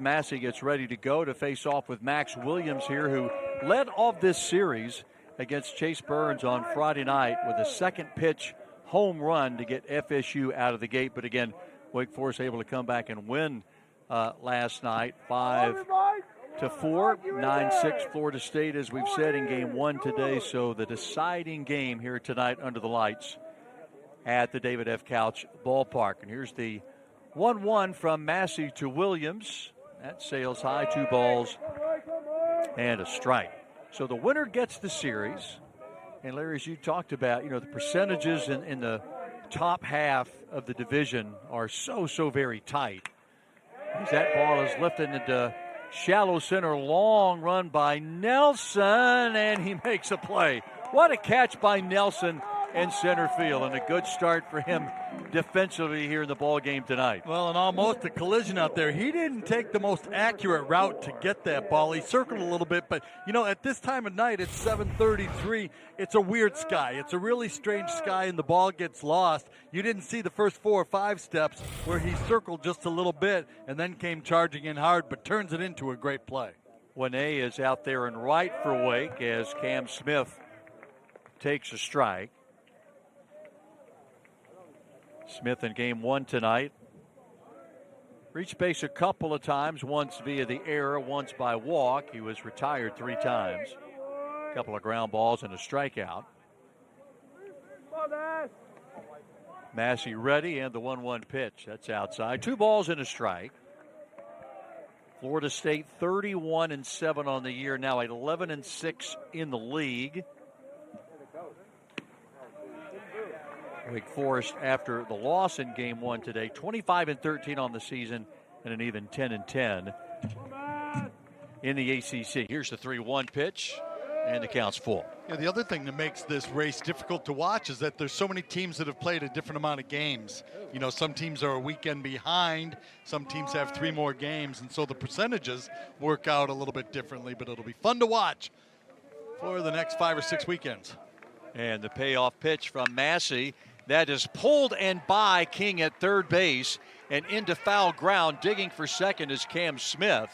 Massey gets ready to go to face off with Max Williams here, who led off this series against Chase Burns on Friday night with a second pitch home run to get FSU out of the gate. But again, Wake Forest able to come back and win last night, 5-4, 9-6 Florida State, as we've said in game one today. So the deciding game here tonight under the lights at the David F. Couch ballpark. And here's the 1-1 from Massey to Williams. That sails high, 2 balls and a strike. So the winner gets the series. And Larry, as you talked about, the percentages in the top half of the division are so very tight. As that ball is lifted into shallow center, long run by Nelson, and he makes a play. What a catch by Nelson in center field, and a good start for him defensively here in the ball game tonight. Well, and almost a collision out there. He didn't take the most accurate route to get that ball. He circled a little bit, but at this time of night, it's 7:33. It's a weird sky. It's a really strange sky, and the ball gets lost. You didn't see the first 4 or 5 steps where he circled just a little bit and then came charging in hard, but turns it into a great play. Winay is out there in right for Wake as Cam Smith takes a strike. Smith in game one tonight reached base a couple of times, once via the error, once by walk. He was retired 3 times. A couple of ground balls and a strikeout. Massey ready, and the 1-1 pitch. That's outside. 2 balls and a strike. Florida State 31-7 on the year, now 11-6 in the league. Wake Forest, after the loss in game one today, 25-13 on the season and an even 10-10 in the ACC. Here's the 3-1 pitch, and the count's full. Yeah, the other thing that makes this race difficult to watch is that there's so many teams that have played a different amount of games. Some teams are a weekend behind, some teams have 3 more games, and so the percentages work out a little bit differently, but it'll be fun to watch for the next 5 or 6 weekends. And the payoff pitch from Massey. That is pulled and by King at third base, and into foul ground. Digging for second is Cam Smith.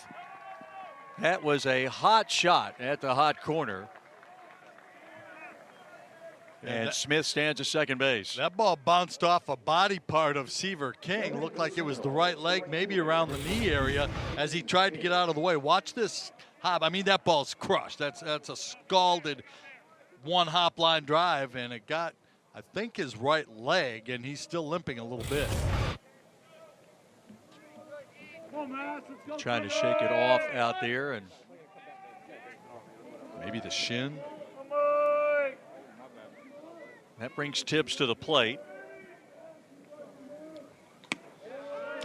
That was a hot shot at the hot corner. And Smith stands at second base. That ball bounced off a body part of Seaver King. Looked like it was the right leg, maybe around the knee area, as he tried to get out of the way. Watch this hop. I mean, that ball's crushed. That's a scalded one hop line drive, and it got, I think, his right leg, and he's still limping a little bit. Trying to shake it off out there, and maybe the shin. That brings Tibbs to the plate.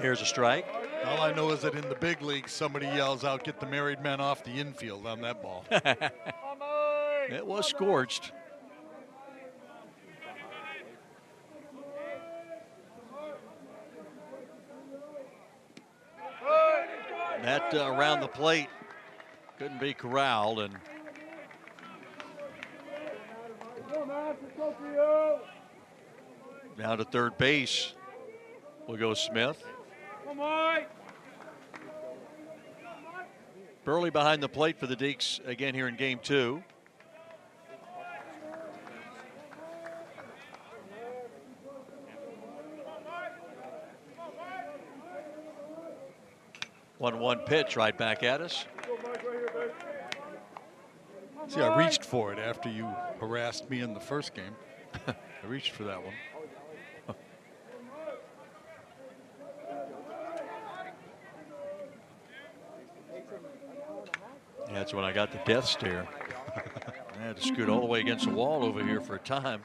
Here's a strike. All I know is that in the big leagues, somebody yells out, "Get the married men off the infield" on that ball. It was scorched. That around the plate couldn't be corralled, and now to third base will go Smith. Burley behind the plate for the Deacs again here in game two. One pitch right back at us. See, I reached for it after you harassed me in the first game. I reached for that one. That's when I got the death stare. I had to scoot all the way against the wall over here for a time.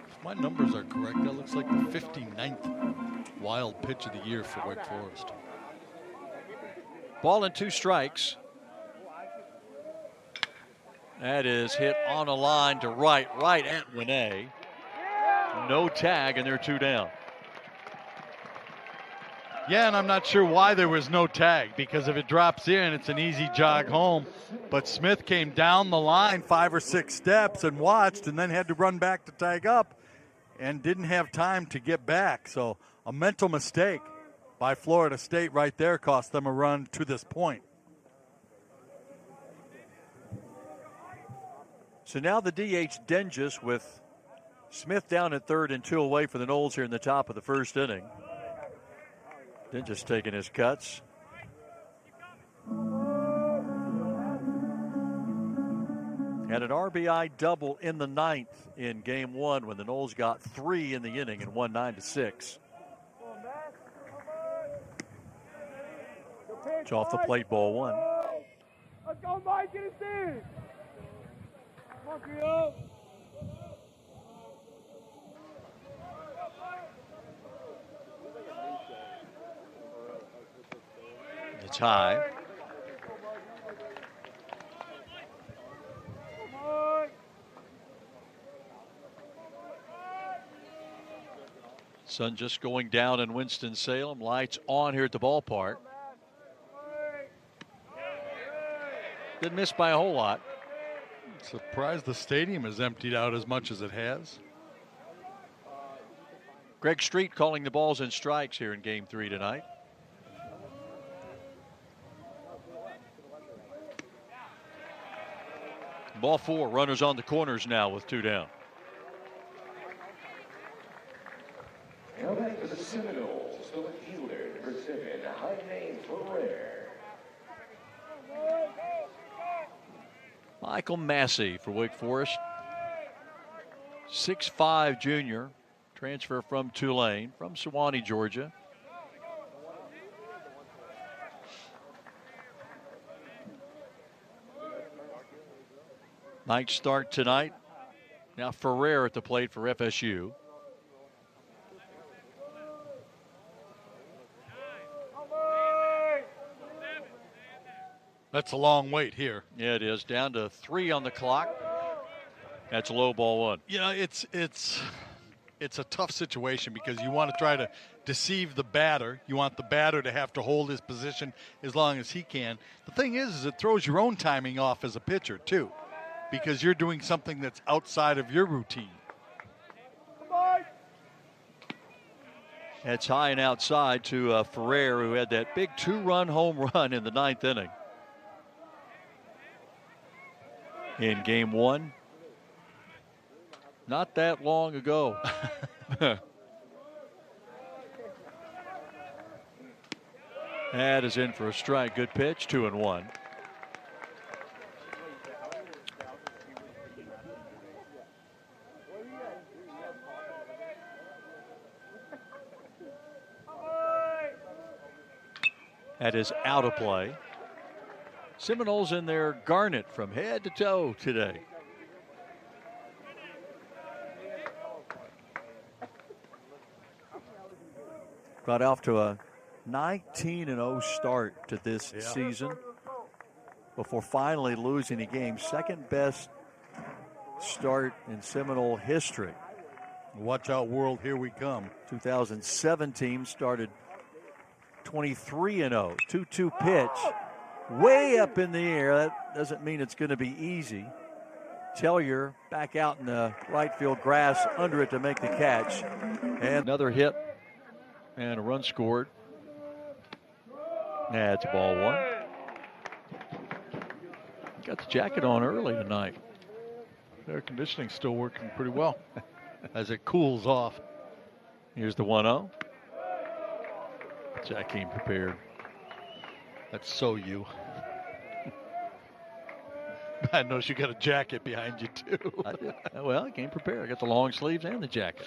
If my numbers are correct, that looks like the 59th wild pitch of the year for Wake Forest. Ball and 2 strikes. That is hit on a line to right at Winay. No tag, and they're 2 down. Yeah, and I'm not sure why there was no tag, because if it drops in, it's an easy jog home. But Smith came down the line 5 or 6 steps and watched, and then had to run back to tag up and didn't have time to get back. So a mental mistake. by Florida State right there cost them a run to this point. So now the DH Denges with Smith down at third and 2 away for the Noles here in the top of the first inning. Denges taking his cuts. Had an RBI double in the ninth in game one when the Noles got 3 in the inning and won 9-6. It's off the plate, ball 1. Let's go, Mike, get it in. Come on, Creo. It's high. Sun just going down in Winston-Salem. Lights on here at the ballpark. Didn't miss by a whole lot. Surprised the stadium is emptied out as much as it has. Greg Street calling the balls and strikes here in game 3 tonight. Ball 4, runners on the corners now with 2 down. Now back to the Seminoles, the fielder, number 7, Jaime Ferrer. Michael Massey for Wake Forest. 6'5" junior, transfer from Tulane, from Sewanee, Georgia. Nice start tonight. Now Ferrer at the plate for FSU. That's a long wait here. Yeah, it is. Down to 3 on the clock. That's a low, ball 1. You know, it's a tough situation because you want to try to deceive the batter. You want the batter to have to hold his position as long as he can. The thing is it throws your own timing off as a pitcher too, because you're doing something that's outside of your routine. That's high and outside to Ferrer, who had that big 2-run home run in the 9th inning. In game 1. Not that long ago. That is in for a strike. Good pitch, 2-1. That is out of play. Seminoles in their garnet from head to toe today. Got off to a 19-0 start to this season before finally losing a game. Second best start in Seminole history. Watch out, world, here we come. 2017 started 23-0. 2-2 pitch. Way up in the air. That doesn't mean it's going to be easy. Tellier back out in the right field grass under it to make the catch. And another hit and a run scored. That's ball 1. Got the jacket on early tonight. Air conditioning's still working pretty well as it cools off. Here's the 1-0. Jack came prepared. That's so you. I noticed you got a jacket behind you, too. I did. Well, I came prepared. I got the long sleeves and the jacket.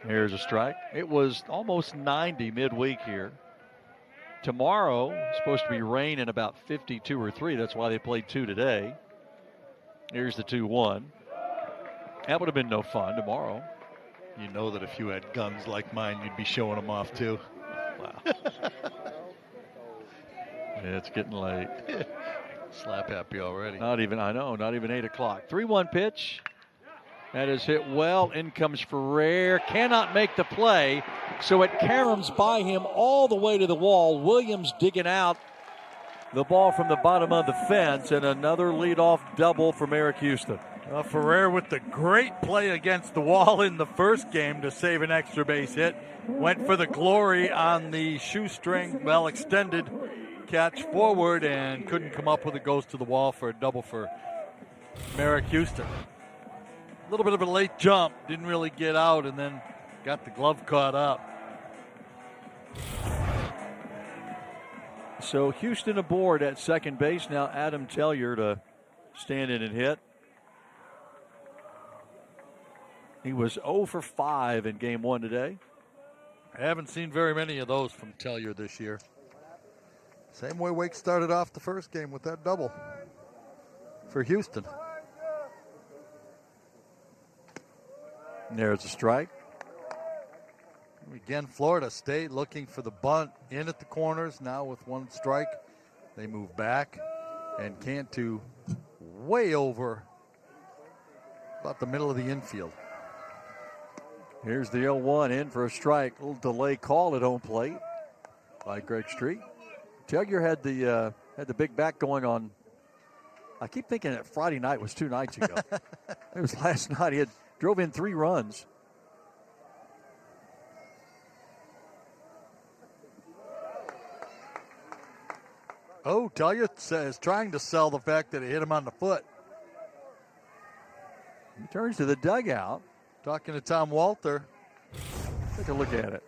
Here's a strike. It was almost 90 midweek here. Tomorrow, it's supposed to be rain in about 52 or 3. That's why they played 2 today. Here's the 2-1. That would have been no fun tomorrow. You know that if you had guns like mine, you'd be showing them off, too. Wow. Yeah, it's getting late. Slap happy already. Not even 8 o'clock. 3-1 pitch. That is hit well. In comes Ferrer. Cannot make the play. So it caroms by him all the way to the wall. Williams digging out the ball from the bottom of the fence. And another leadoff double from Eric Houston. Ferrer with the great play against the wall in the first game to save an extra base hit. Went for the glory on the shoestring, well extended catch forward and couldn't come up with it. Goes to the wall for a double for Merrick Houston. A little bit of a late jump, didn't really get out, and then got the glove caught up. So Houston aboard at second base. Now Adam Tellier to stand in and hit. He was 0 for 5 in game 1 today. I haven't seen very many of those from Tellier this year. Same way Wake started off the first game with that double for Houston. And there's a strike. Again, Florida State looking for the bunt in at the corners. Now with one strike, they move back. And Cantu way over about the middle of the infield. Here's the 0-1 in for a strike. A little delay call at home plate by Greg Street. Tellier had the big back going on. I keep thinking that Friday night was 2 nights ago. It was last night. He drove in 3 runs. Oh, Tellier says trying to sell the fact that it hit him on the foot. He turns to the dugout. Talking to Tom Walter. Take a look at it.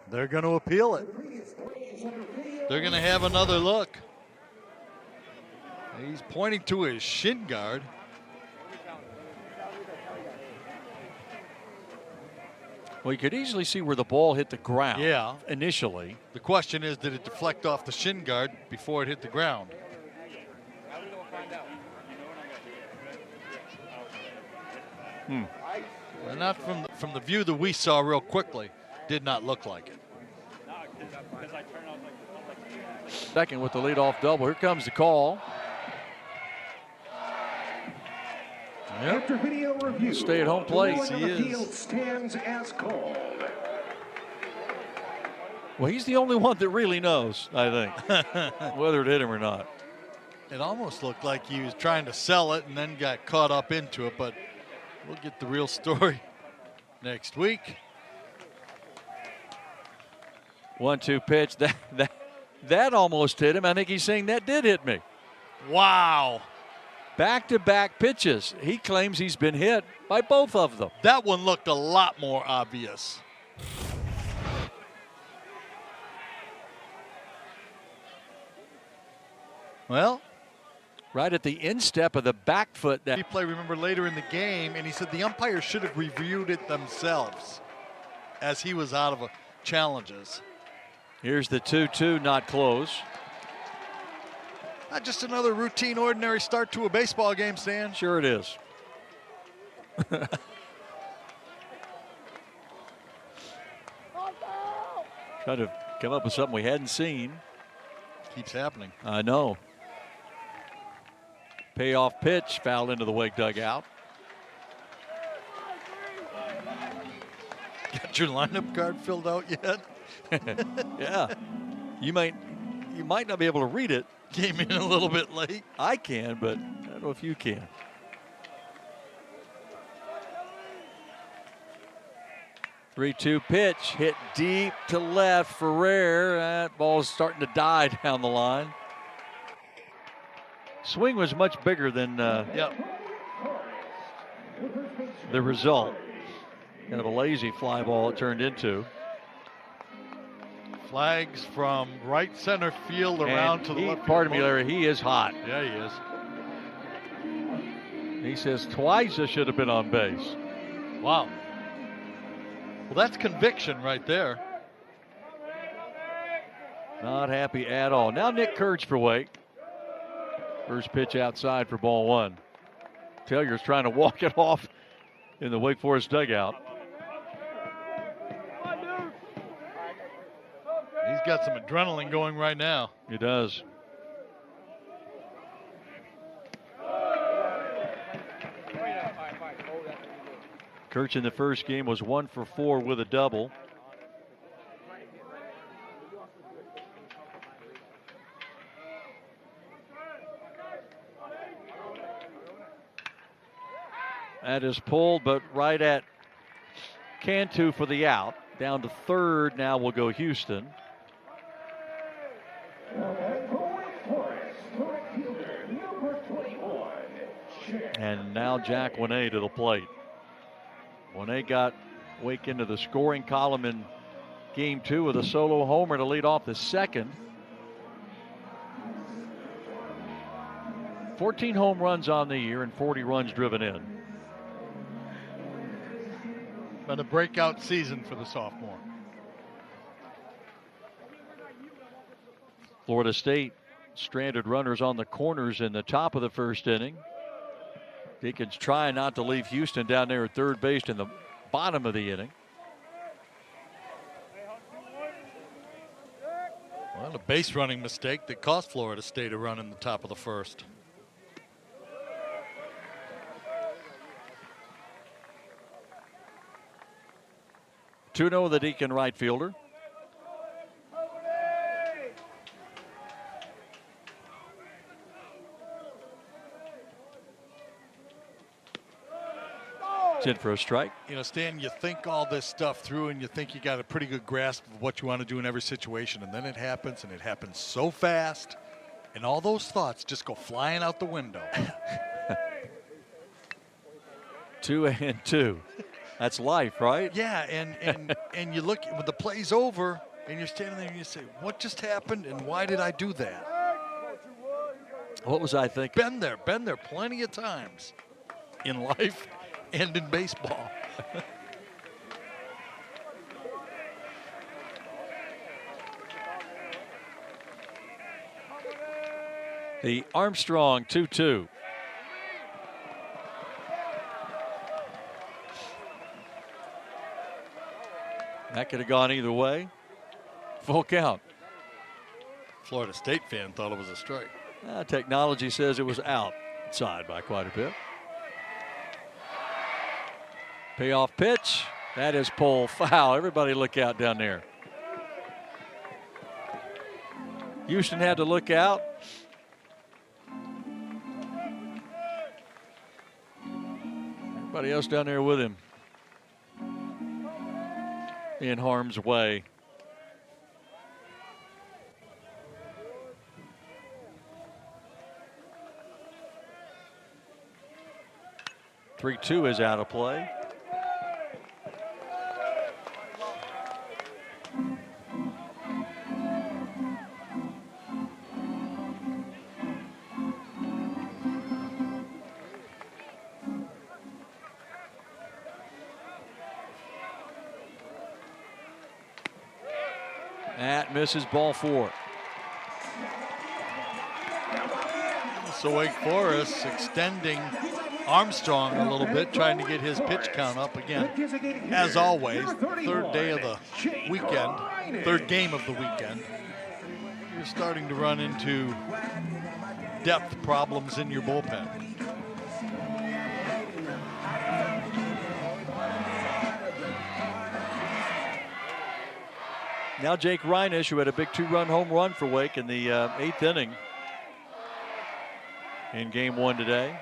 They're going to appeal it. They're going to have another look. He's pointing to his shin guard. Well, you could easily see where the ball hit the ground. Yeah. Initially. The question is, did it deflect off the shin guard before it hit the ground? Well, not from the view that we saw real quickly. Did not look like it. Second with the leadoff double. Here comes the call. After video review, Stay at home plate. The one on the field stands as called. Well, he's the only one that really knows, I think, whether it hit him or not. It almost looked like he was trying to sell it and then got caught up into it, but we'll get the real story next week. 1-2 pitch. That almost hit him. I think he's saying that did hit me. Wow. Back-to-back pitches. He claims he's been hit by both of them. That one looked a lot more obvious. Well, right at the instep of the back foot. That replay, remember, later in the game, and he said the umpires should have reviewed it themselves as he was out of challenges. Here's the 2-2, not close. Not just another routine, ordinary start to a baseball game, Stan. Sure it is. Trying to come up with something we hadn't seen. Keeps happening. I know. Payoff pitch, fouled into the Wake dugout. Got your lineup card filled out yet? Yeah. You might not be able to read it. Came in a little bit late. I can, but I don't know if you can. Three-two pitch, hit deep to left. Ferrer, that ball's starting to die down the line. Swing was much bigger than the result. Kind of a lazy fly ball it turned into. Flags from right center field around to the left. Pardon me, Larry, he is hot. Yeah, he is. He says twice I should have been on base. Wow. Well, that's conviction right there. Not happy at all. Now Nick Kurtz for Wake. First pitch outside for ball one. Tellier's trying to walk it off in the Wake Forest dugout. He's got some adrenaline going right now. He does. Kurtz in the first game was 1 for 4 with a double. That is pulled, but right at Cantu for the out. Down to third. Now will go Houston. And now Jack Winay to the plate. Winay got Wake into the scoring column in Game 2 with a solo homer to lead off the second. 14 home runs on the year and 40 runs driven in. Been a breakout season for the sophomore. Florida State stranded runners on the corners in the top of the first inning. Deacons trying not to leave Houston down there at third base in the bottom of the inning. Well, a base running mistake that cost Florida State a run in the top of the first. Tuno, the Deacon right fielder. It's in for a strike. You know, Stan, you think all this stuff through and you think you got a pretty good grasp of what you want to do in every situation, and then it happens, and it happens so fast, and all those thoughts just go flying out the window. 2-2. That's life, right? Yeah, and you look when the play's over, and you're standing there and you say, what just happened, and why did I do that? What was I thinking? Been there plenty of times in life and in baseball. The Armstrong 2-2. That could have gone either way. Full count. Florida State fan thought it was a strike. Technology says it was outside by quite a bit. Payoff pitch. That is pulled foul. Everybody look out down there. Houston had to look out. Everybody else down there with him in harm's way. "3-2" is out of play. That misses, ball 4. So Wake Forest extending Armstrong a little bit, trying to get his pitch count up again. As always, third day of the weekend, third game of the weekend. You're starting to run into depth problems in your bullpen. Now Jake Reinish, who had a big 2-run home run for Wake in the 8th inning in Game 1 today.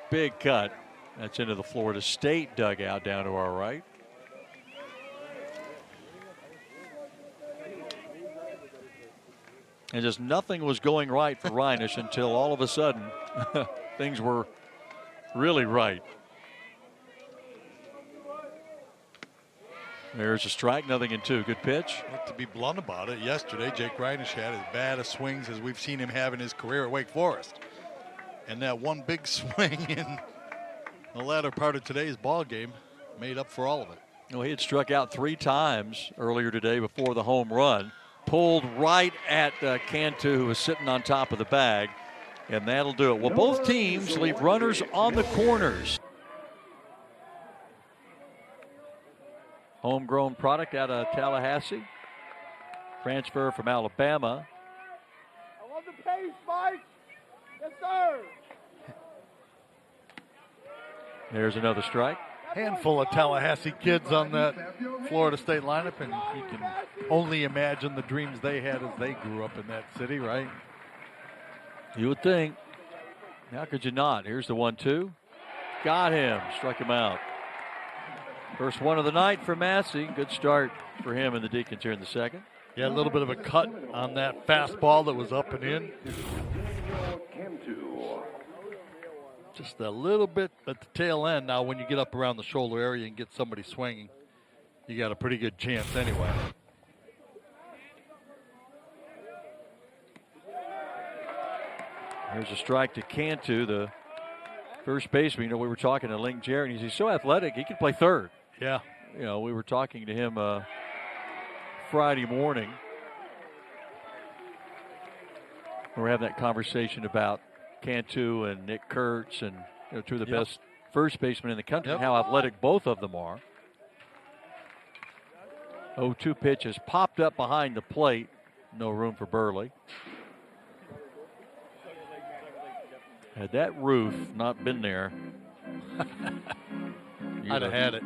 Big cut. That's into the Florida State dugout down to our right. And just nothing was going right for Reinish until all of a sudden things were really right. There's a strike, 0-2. Good pitch. Well, to be blunt about it, yesterday Jake Reinish had as bad a swings as we've seen him have in his career at Wake Forest. And that one big swing in the latter part of today's ball game made up for all of it. Well, he had struck out 3 times earlier today before the home run. Pulled right at Cantu, who was sitting on top of the bag. And that'll do it. Well, both teams leave runners on the corners. Homegrown product out of Tallahassee. Transfer from Alabama. I love the pace, Mike. Yes, sir. There's another strike. Handful of Tallahassee kids on that Florida State lineup, and you can only imagine the dreams they had as they grew up in that city, right? You would think. How could you not? Here's the 1-2. Got him. Struck him out. First one of the night for Massey. Good start for him and the Deacons here in the second. Yeah, a little bit of a cut on that fastball that was up and in. Just a little bit at the tail end. Now, when you get up around the shoulder area and get somebody swinging, you got a pretty good chance anyway. Here's a strike to Cantu, the first baseman. You know, we were talking to Link Jarrett, and he's so athletic, he can play third. Yeah. You know, we were talking to him Friday morning. We were having that conversation about Cantu and Nick Kurtz and, you know, two of the best first basemen in the country, and how athletic both of them are. 0-2 pitch has popped up behind the plate. No room for Burley. Had that roof not been there, I'd have had it.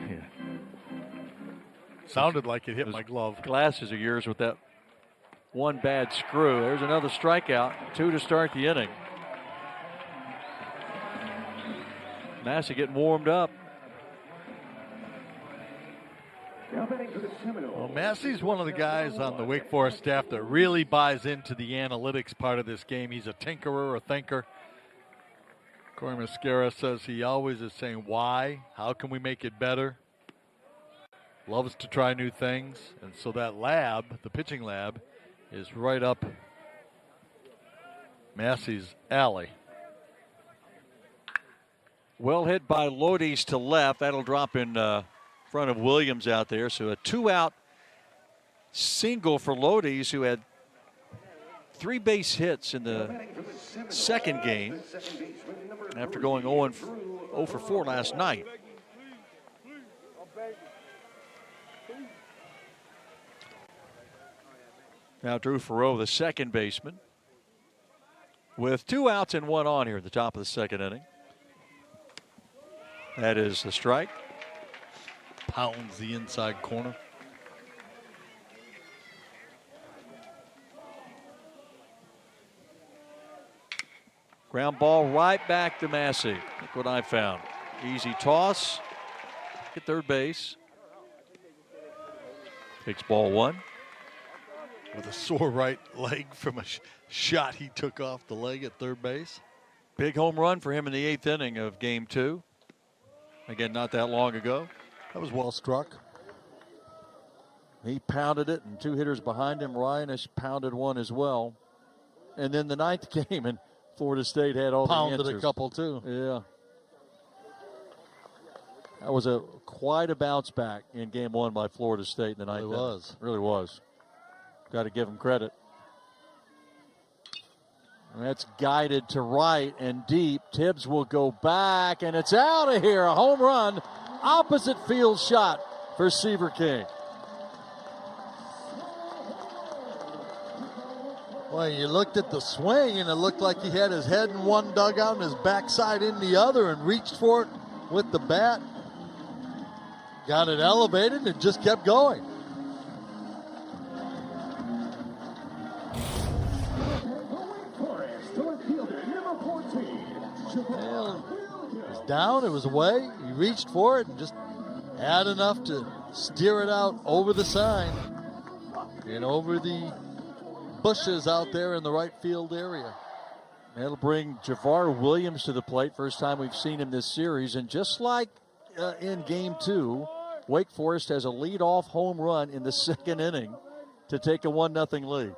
Yeah. Sounded like it hit my glove. Glasses of yours with that one bad screw. There's another strikeout. 2 to start the inning. Massey getting warmed up. Well, Massey's one of the guys on the Wake Forest staff that really buys into the analytics part of this game. He's a tinkerer, a thinker. Corey Mascara says he always is saying, why? How can we make it better? Loves to try new things. And so that lab, the pitching lab, is right up Massey's alley. Well hit by Lodi's to left. That'll drop in front of Williams out there. So a 2-out single for Lodi's, who had 3 base hits in the second game after going 0 for 4 last night. Now Drew Farreau, the second baseman, with 2 outs and 1 on here at the top of the second inning. That is the strike. Pounds the inside corner. Ground ball right back to Massey. Look what I found. Easy toss at third base. Takes ball 1. With a sore right leg from a shot he took off the leg at third base. Big home run for him in the 8th inning of game 2. Again, not that long ago. That was well struck. He pounded it, and 2 hitters behind him. Ryan has pounded 1 as well. And then the 9th game, and Florida State had all pounded the answers. A couple too. Yeah. That was quite a bounce back in game 1 by Florida State in the 9th. It was. Really was. Got to give him credit. And that's guided to right and deep. Tibbs will go back, and it's out of here. A home run. Opposite field shot for Seaver King. Well, you looked at the swing, and it looked like he had his head in one dugout and his backside in the other and reached for it with the bat. Got it elevated and just kept going. Well, it was down, it was away. He reached for it and just had enough to steer it out over the sign and over the bushes out there in the right field area. That'll bring Javar Williams to the plate. First time we've seen him this series. And just like in game 2, Wake Forest has a leadoff home run in the second inning to take a 1-0 lead.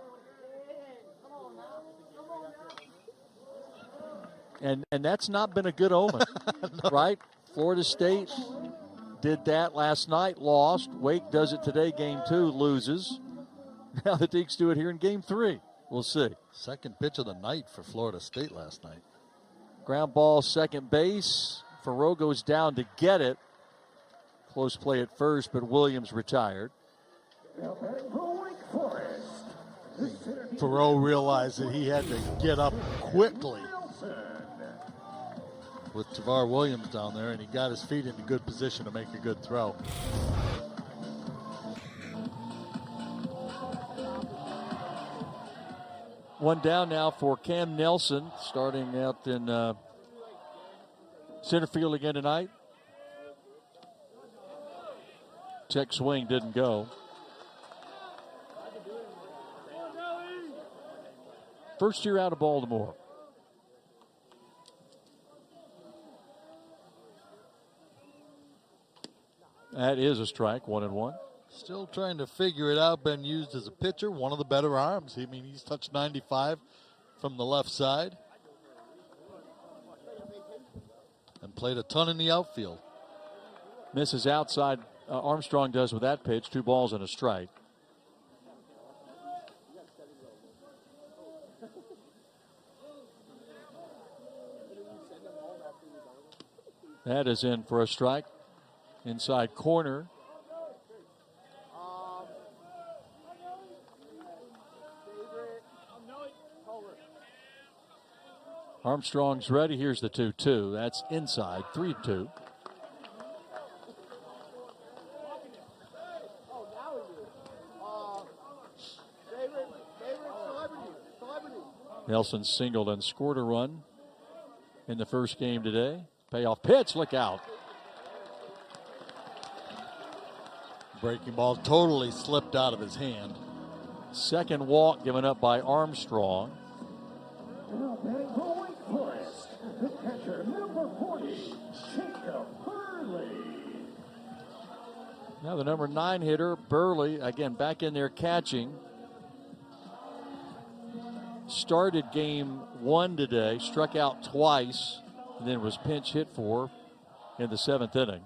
And that's not been a good omen, no. Right? Florida State did that last night, lost. Wake does it today, game 2, loses. Now the Deacs do it here in game 3. We'll see. Second pitch of the night for Florida State last night. Ground ball, second base. Farreau goes down to get it. Close play at first, but Williams retired. Farreau realized that he had to get up quickly with Javar Williams down there, and he got his feet into good position to make a good throw. One down now for Cam Nelson, starting out in Center field again tonight. Check swing didn't go. First year out of Baltimore. That is a strike, 1-1. Still trying to figure it out. Been used as a pitcher, one of the better arms. I mean, he's touched 95 from the left side. And played a ton in the outfield. Misses outside. Armstrong does with that pitch. 2 balls and a strike. That is in for a strike. Inside corner. Armstrong's ready. Here's the 2-2. That's inside. 3-2. Nelson singled and scored a run in the first game today. Payoff pitch. Look out. Breaking ball totally slipped out of his hand. Second walk given up by Armstrong. Now batting for Wake Forest, the catcher, number 40, Jacob Burley. Now the number 9 hitter, Burley, again back in there catching. Started game 1 today, struck out twice, and then was pinch hit for in the 7th inning.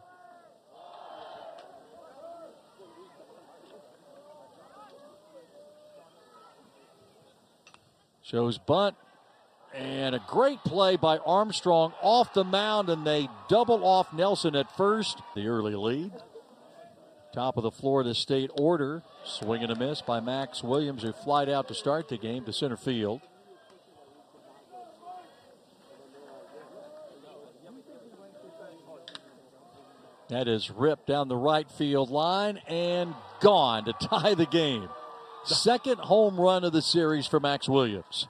Shows bunt, and a great play by Armstrong off the mound, and they double off Nelson at first. The early lead. Top of the Florida State order. Swing and a miss by Max Williams, who flied out to start the game to center field. That is ripped down the right field line and gone to tie the game. Second home run of the series for Max Williams.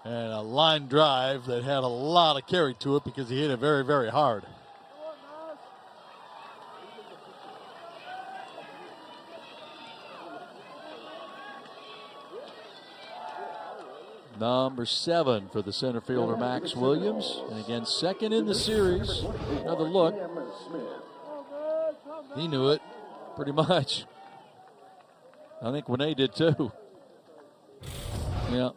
And a line drive that had a lot of carry to it because he hit it very, very hard. Number 7 for the center fielder, Max Williams. And again, second in the series. Another look. He knew it. Pretty much. I think Winay did too. Yeah.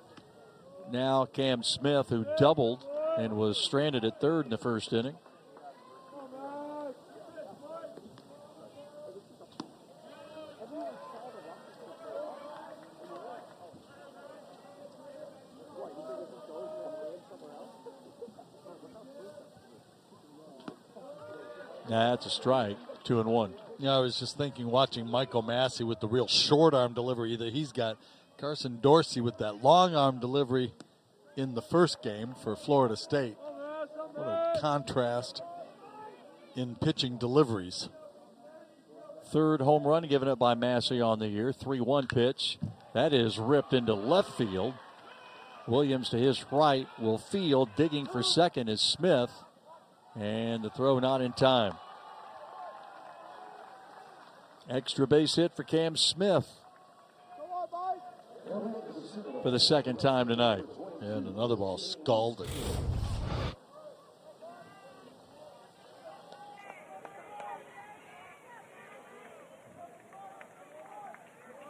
Now Cam Smith, who doubled and was stranded at third in the first inning. That's a strike, 2-1. Yeah, I was just thinking, watching Michael Massey with the real short arm delivery that he's got. Carson Dorsey with that long arm delivery in the first game for Florida State. What a contrast in pitching deliveries. Third home run given up by Massey on the year. 3-1 pitch. That is ripped into left field. Williams to his right will field. Digging for second is Smith. And the throw not in time. Extra base hit for Cam Smith for the second time tonight. And another ball scalded.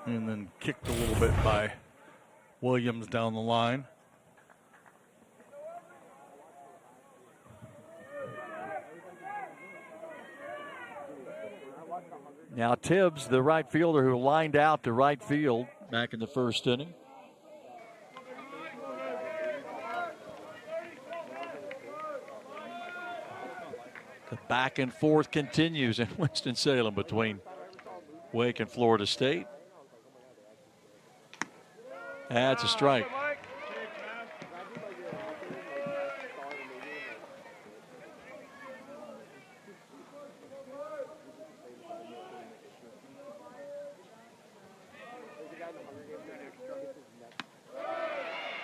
And then kicked a little bit by Williams down the line. Now Tibbs, the right fielder who lined out to right field back in the first inning. The back and forth continues in Winston-Salem between Wake and Florida State. That's a strike.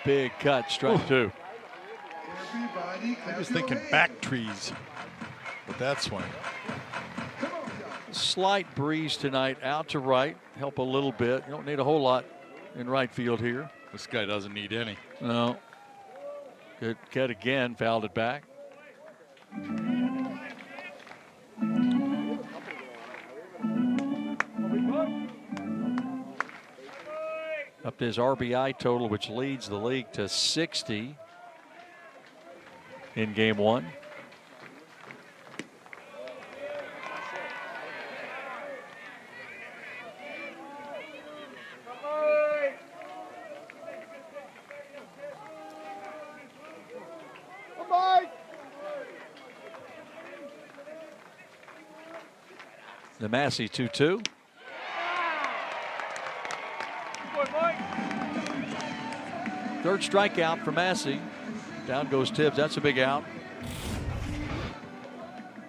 Big cut, strike 2. Everybody I was thinking back trees with that swing. Slight breeze tonight out to right. Help a little bit. You don't need a whole lot in right field here. This guy doesn't need any. No. Good cut again. Fouled it back. Up to his RBI total, which leads the league to 60 in game one. The Massey 2-2. Third strikeout for Massey. Down goes Tibbs. That's a big out.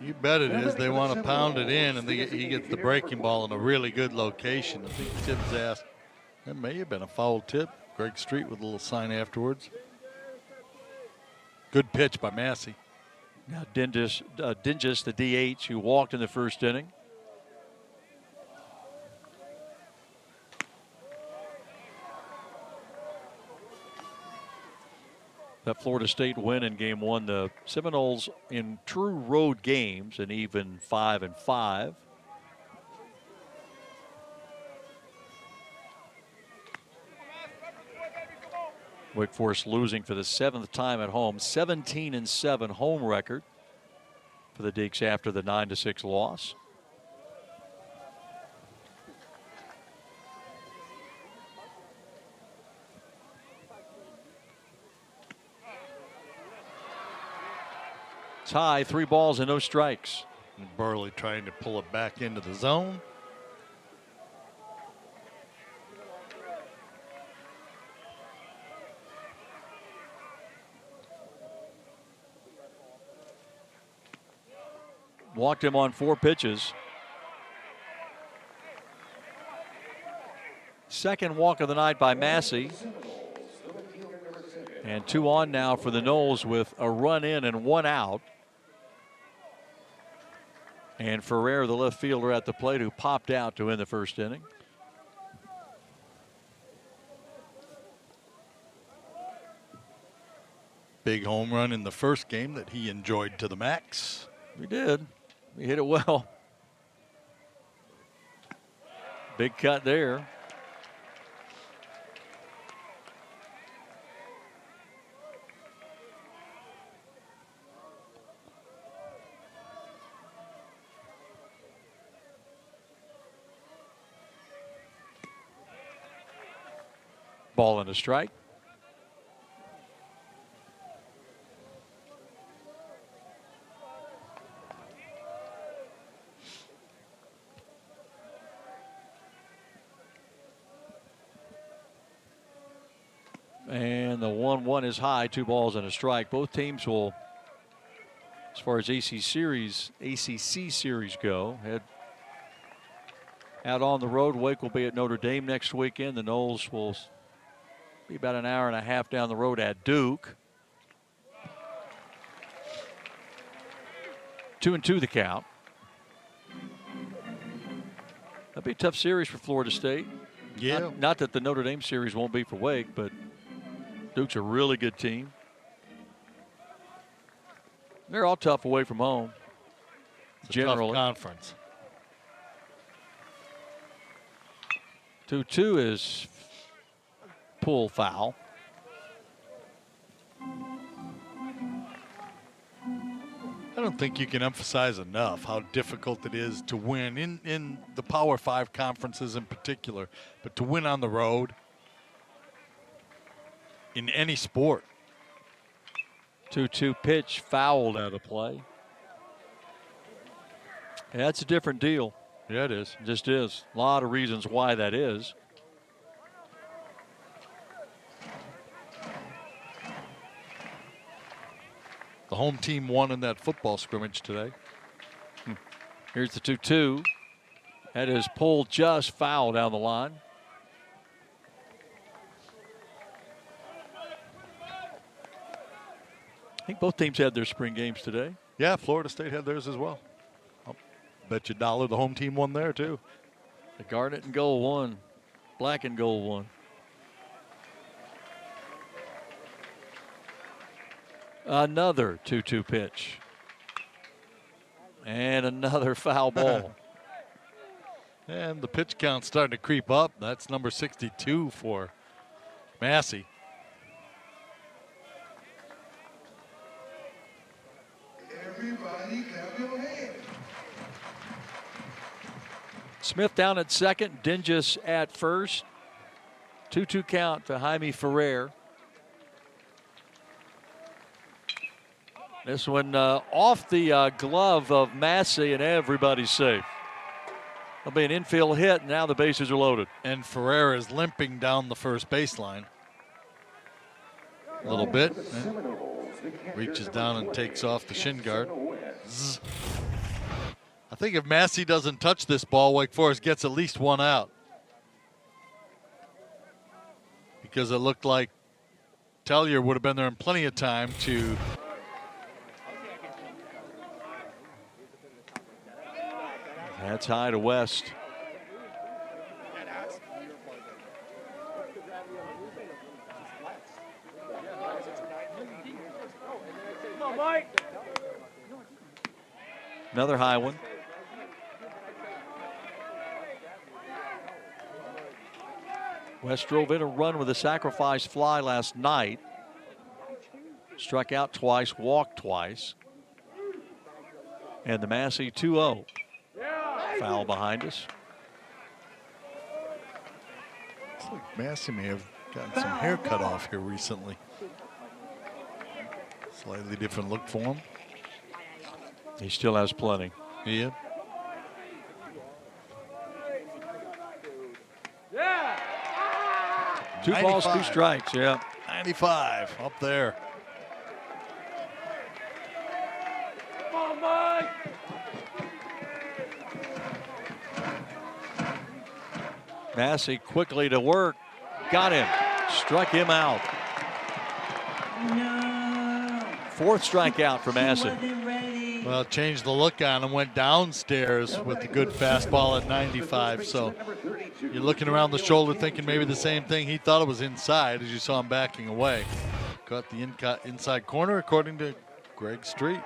You bet it is. They want to pound it in, and he gets the breaking ball in a really good location. I think Tibbs asked, that may have been a foul tip. Greg Street with a little sign afterwards. Good pitch by Massey. Now Dingus, the DH, who walked in the first inning. That Florida State win in game one, the Seminoles in true road games, an even 5-5. Wake Forest losing for the 7th time at home, 17-7 home record for the Deacs after the 9-6 loss. Tie, 3 balls and no strikes. And Burley trying to pull it back into the zone. Walked him on 4 pitches. Second walk of the night by Massey. And 2 on now for the Noles with a run in and 1 out. And Ferrer, the left fielder at the plate, who popped out to end the first inning. Big home run in the first game that he enjoyed to the max. We did. We hit it well. Big cut there. Ball and a strike. And the 1-1 is high, 2 balls and a strike. Both teams will, as far as ACC series go, head out on the road. Wake will be at Notre Dame next weekend. The Noles will be about an hour and a half down the road at Duke. 2-2 the count. That'll be a tough series for Florida State. Yeah. Not that the Notre Dame series won't be for Wake, but Duke's a really good team. They're all tough away from home. It's a generally. tough conference. 2-2 is pull foul. I don't think you can emphasize enough how difficult it is to win in the Power 5 conferences in particular, but to win on the road in any sport. 2-2 pitch fouled out of play. Yeah, that's a different deal. Yeah, it is. It just is. A lot of reasons why that is. The home team won in that football scrimmage today. Here's the 2-2. That is pulled just foul down the line. I think both teams had their spring games today. Yeah, Florida State had theirs as well. I'll bet you $1 the home team won there too. The Garnet and gold won. Black and gold won. Another 2-2 pitch. And another foul ball. And the pitch count's starting to creep up. That's number 62 for Massey. Everybody clap your hands. Smith down at second, Dingus at first. 2-2 count to Jaime Ferrer. This one off the glove of Massey, and everybody's safe. It'll be an infield hit, and now the bases are loaded. And Ferrer is limping down the first baseline a little bit. Reaches down and takes off the shin guard. Zzz. I think if Massey doesn't touch this ball, Wake Forest gets at least one out. Because it looked like Tellier would have been there in plenty of time to. That's high to West. Come on, Mike. Another high one. West drove in a run with a sacrifice fly last night. Struck out twice, walked twice. And the Massey 2-0. Foul behind us. Looks like Massey may have gotten some hair cut off here recently. Slightly different look for him. He still has plenty. Yeah. Two balls, 2 95. strikes, yeah. 95 up there. Come on, Mike. Massey quickly to work. Got him. Struck him out. Fourth strikeout for Massey. Well, changed the look on him, went downstairs with the good fastball at 95. So you're looking around the shoulder thinking maybe the same thing. He thought it was inside as you saw him backing away. Caught the inside corner according to Greg Street.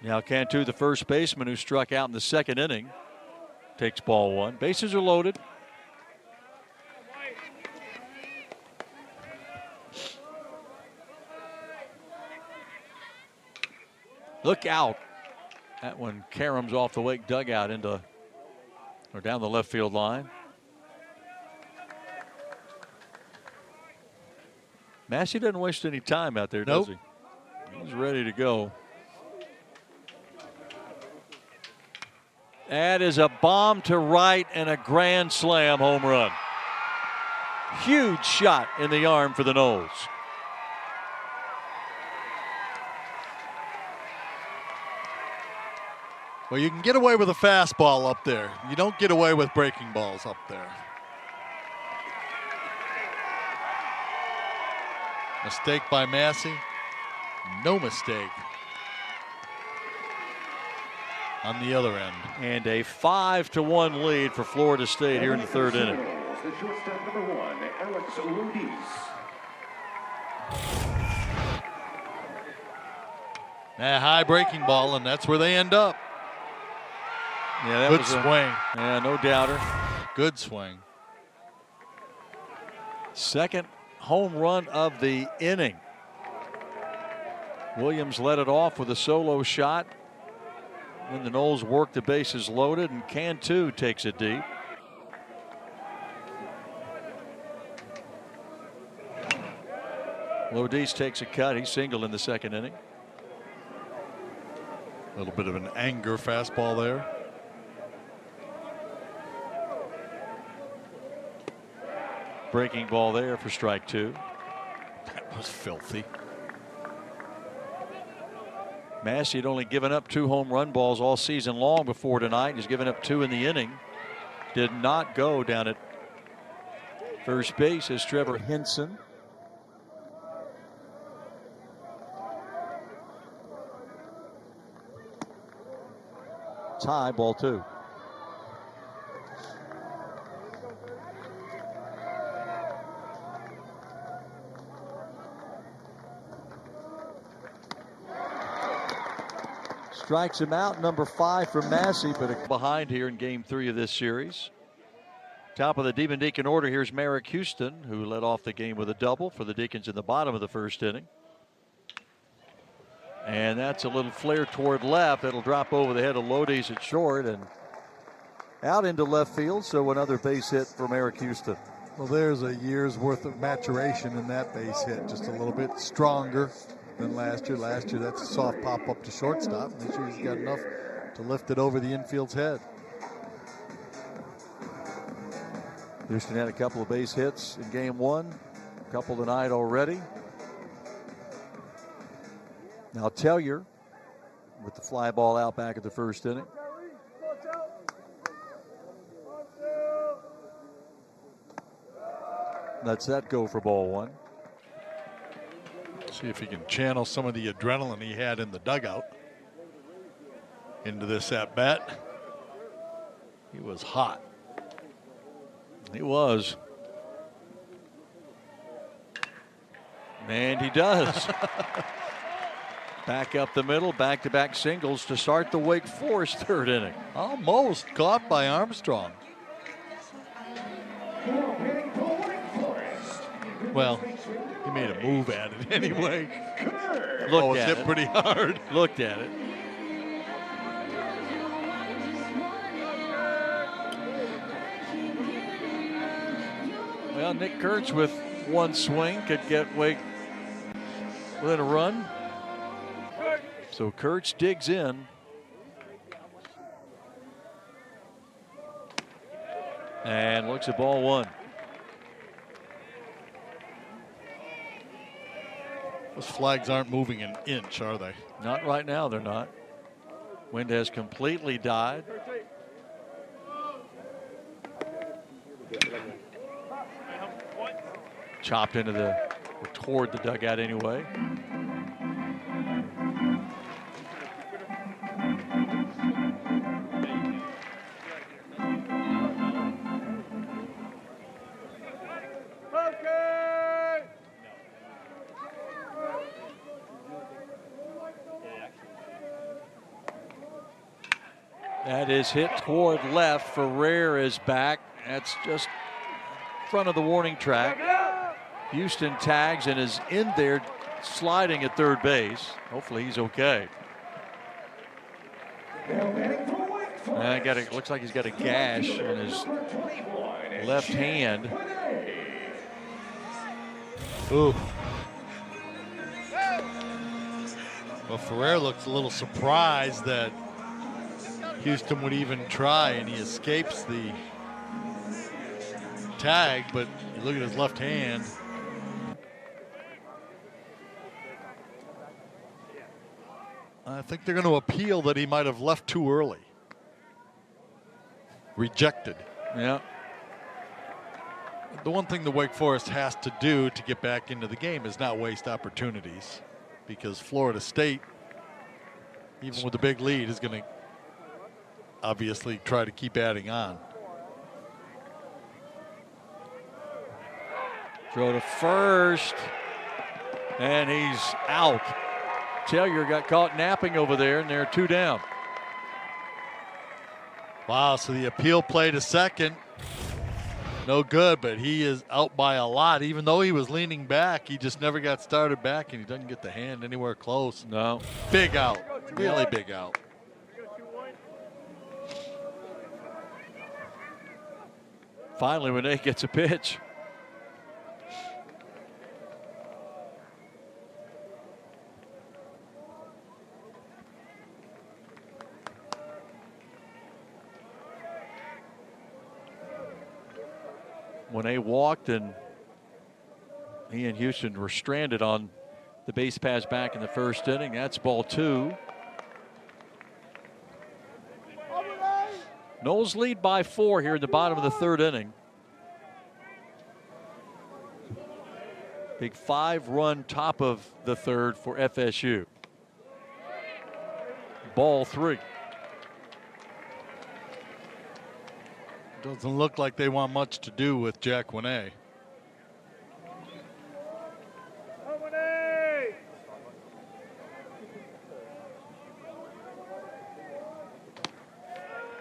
Now Cantu, the first baseman who struck out in the second inning, takes ball one. Bases are loaded. Look out. That one caroms off the Wake dugout into or down the left field line. Massey doesn't waste any time out there, does he? He's ready to go. That is a bomb to right and a grand slam home run. Huge shot in the arm for the Noles. Well, you can get away with a fastball up there. You don't get away with breaking balls up there. Mistake by Massey. No mistake on the other end. And a 5-1 lead for Florida State here in the third inning. The shortstop number 1, Alex Lodice. A high breaking ball, and that's where they end up. Yeah, that Good was swing. Yeah, no doubter. Good swing. Second home run of the inning. Williams led it off with a solo shot. Then the Noles work the bases loaded, and Cantu takes it deep. Lodice takes a cut. He singled in the second inning. A little bit of an anger fastball there. Breaking ball there for strike 2. That was filthy. Massey had only given up 2 home run balls all season long before tonight. He's given up 2 in the inning. Did not go down at first base as Trevor Henson tie, ball 2. Strikes him out, number 5 for Massey, but behind here in game 3 of this series. Top of the Demon Deacon order, here's Merrick Houston, who led off the game with a double for the Deacons in the bottom of the first inning. And that's a little flare toward left. It'll drop over the head of Lodies at short and out into left field, so another base hit for Merrick Houston. Well, there's a year's worth of maturation in that base hit, just a little bit stronger than last year. Last year, that's a soft pop up to shortstop. This year, he's got enough to lift it over the infield's head. Houston had a couple of base hits in game 1, a couple tonight already. Now Tellier with the fly ball out back at the first inning. Lets that go for ball 1. See if he can channel some of the adrenaline he had in the dugout into this at bat. He was hot. He was. And he does. Back up the middle, back-to-back singles to start the Wake Forest third inning. Almost caught by Armstrong. Well, he made a move at it anyway. Looked at hit it. pretty hard. Looked at it. Well, Nick Kurtz with one swing could get Wake within a run. So Kurtz digs in. And looks at ball 1. Those flags aren't moving an inch, are they? Not right now, they're not. Wind has completely died. Chopped into the, or toward the dugout anyway. That is hit toward left. Ferrer is back. That's just front of the warning track. Houston tags and is in there sliding at third base. Hopefully he's okay. Looks like he's got a gash on his left hand. Ooh. Well, Ferrer looks a little surprised that Houston would even try, and he escapes the tag, but you look at his left hand. I think they're going to appeal that he might have left too early. Rejected. Yeah. The one thing the Wake Forest has to do to get back into the game is not waste opportunities, because Florida State, even with the big lead, is going to obviously try to keep adding on. Throw to first, and he's out. Tellier got caught napping over there, and they're 2 down. Wow, so the appeal play to second, no good, but he is out by a lot. Even though he was leaning back, he just never got started back, and he doesn't get the hand anywhere close. No. Big out, really big out. Finally, Renee gets a pitch. Monet walked, and he and Houston were stranded on the base pass back in the first inning. That's ball 2. Knowles lead by 4 here in the bottom of the third inning. Big 5-run top of the third for FSU. Ball 3. Doesn't look like they want much to do with Jack Winney.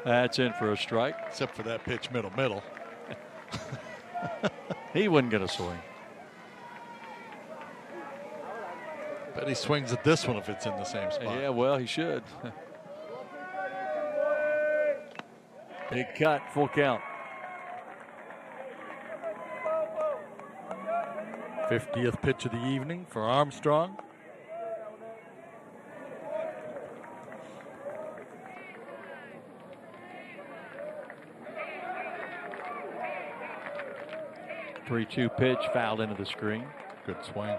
That's in for a strike. Except for that pitch middle. He wouldn't get a swing. Bet he swings at this one if it's in the same spot. Yeah, well, he should. Big cut, full count. 50th pitch of the evening for Armstrong. Three-two pitch, fouled into the screen. Good swing.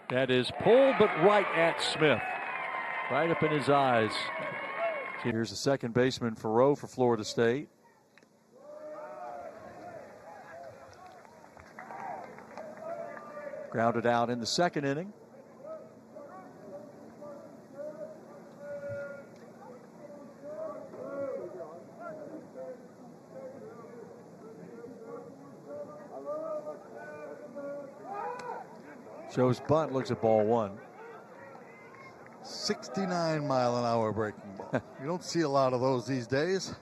That is pulled, but right at Smith. Right up in his eyes. Here's the second baseman, Faroux, for Florida State. Grounded out in the second inning. Shows bunt, looks at ball one. 69-mile-an-hour breaking ball. You don't see a lot of those these days.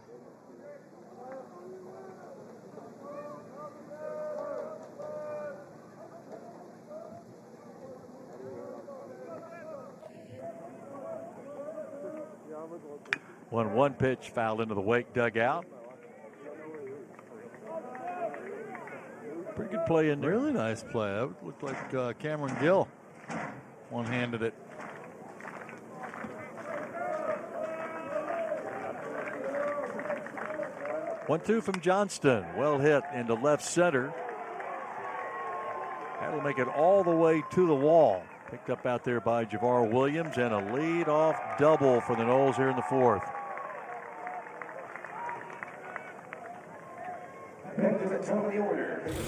One pitch, fouled into the Wake dugout. Pretty good play in there. Really nice play. That looked like Cameron Gill one-handed it. 1-2 from Johnston. Well hit into left center. That'll make it all the way to the wall. Picked up out there by Javar Williams, and a lead-off double for the Noles here in the fourth.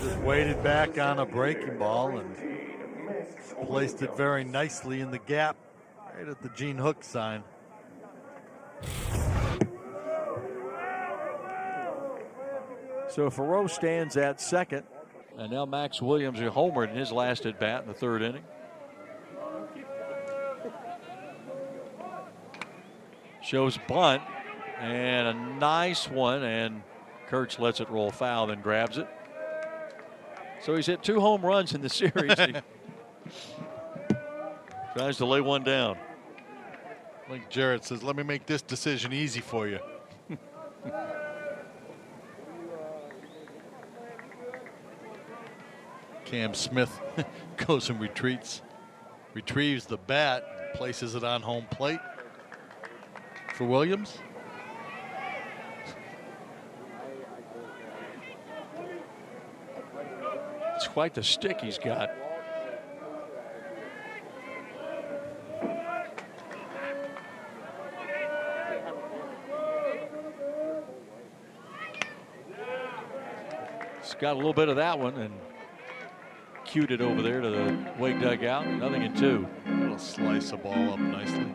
Just waited back on a breaking ball and placed it very nicely in the gap right at the Gene Hook sign. So Faroux stands at second. And now Max Williams a homered in his last at bat in the third inning. Shows bunt, and a nice one, and Kurtz lets it roll foul, then grabs it. So he's hit 2 home runs in the series. He tries to lay one down. Like Jarrett says, let me make this decision easy for you. Cam Smith goes and retrieves the bat, places it on home plate for Williams. It's quite the stick he's got. He's got a little bit of that one and cued it over there to the Wake dugout. 0-2. Little slice the ball up nicely.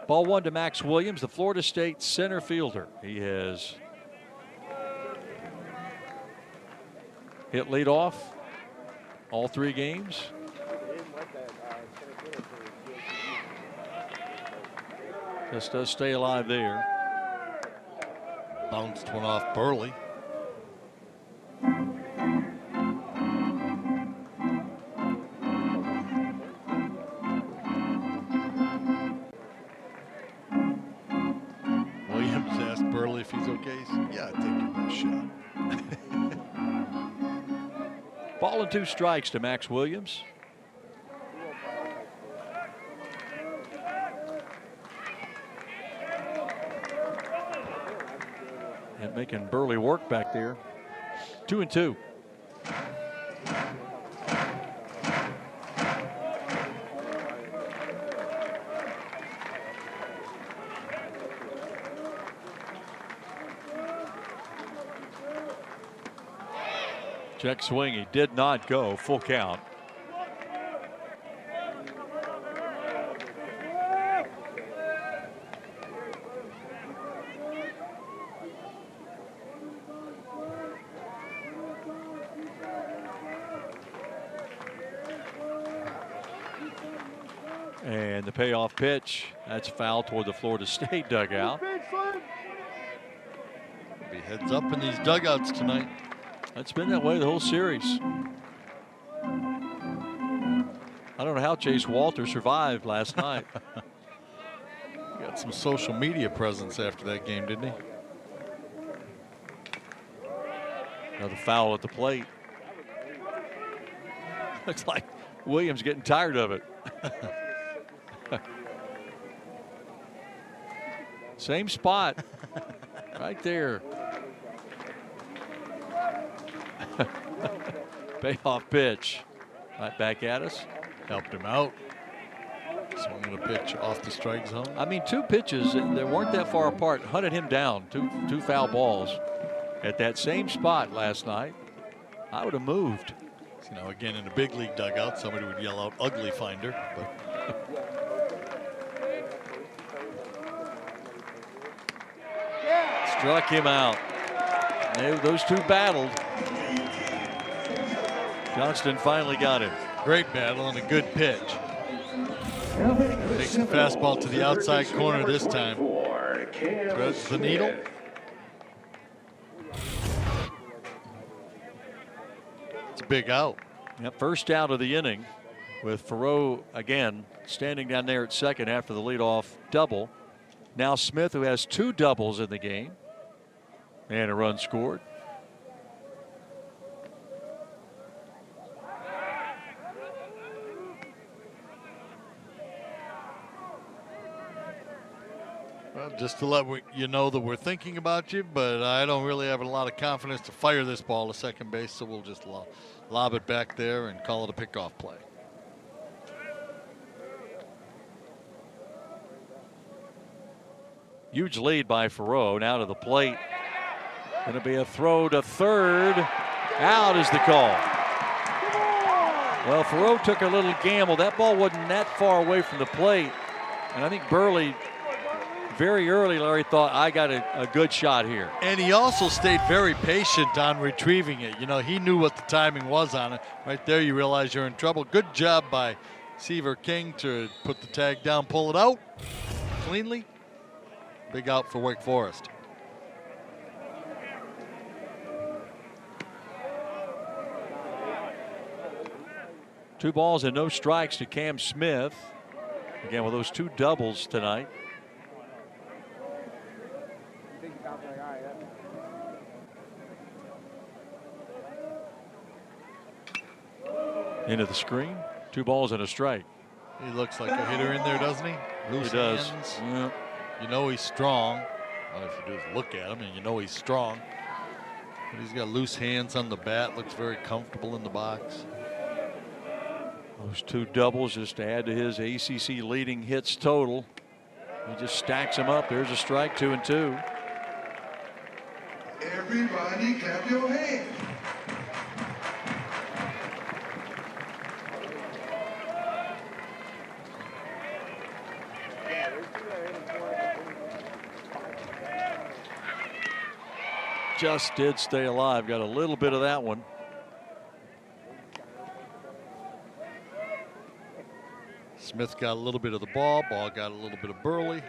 Ball one to Max Williams, the Florida State center fielder. He has hit leadoff all 3 games. Just does stay alive there. Bounced one off Burley. Williams asked Burley if he's okay. He said, yeah, I think give him a shot. Ball and 2 strikes to Max Williams. And making Burley work back there. 2-2. Check swing. He did not go. Full count. And the payoff pitch, that's foul toward the Florida State dugout. Be heads up in these dugouts tonight. That's been that way the whole series. I don't know how Chase Walter survived last night. Got some social media presence after that game, didn't he? Another foul at the plate. Looks like Williams getting tired of it. Same spot. Right there. Payoff pitch. Right back at us. Helped him out. Swinging a pitch off the strike zone. I mean, two pitches that weren't that far apart hunted him down. Two foul balls at that same spot last night. I would have moved. You know, again, in a big league dugout, somebody would yell out "ugly finder," but struck him out. Those two battled. Johnston finally got him. Great battle and a good pitch. Takes the fastball to the outside corner this time. Threads the needle. It's a big out. Yep, first out of the inning with Faroux again standing down there at second after the leadoff double. Now Smith, who has two doubles in the game, and a run scored. Well, just to let you know that we're thinking about you, but I don't really have a lot of confidence to fire this ball to second base, so we'll just lob it back there and call it a pickoff play. Huge lead by Faroux. Now to the plate. Going to be a throw to third. Out is the call. Well, Faroux took a little gamble. That ball wasn't that far away from the plate. And I think Burley, very early, Larry, thought, I got a good shot here. And he also stayed very patient on retrieving it. You know, he knew what the timing was on it. Right there, you realize you're in trouble. Good job by Seaver King to put the tag down, pull it out cleanly. Big out for Wake Forest. Two balls and no strikes to Cam Smith. Again, with those two doubles tonight. Into the screen. Two balls and a strike. He looks like a hitter in there, doesn't he? Loose He does. hands. Yeah. You know he's strong. All you have to do is look at him, and you know he's strong. But he's got loose hands on the bat. Looks very comfortable in the box. Those two doubles just to add to his ACC leading hits total. He just stacks them up. There's a strike, 2-2. Everybody clap your hands. Just did stay alive. Got a little bit of that one. Smith got a little bit of the ball. Ball got a little bit of Burley.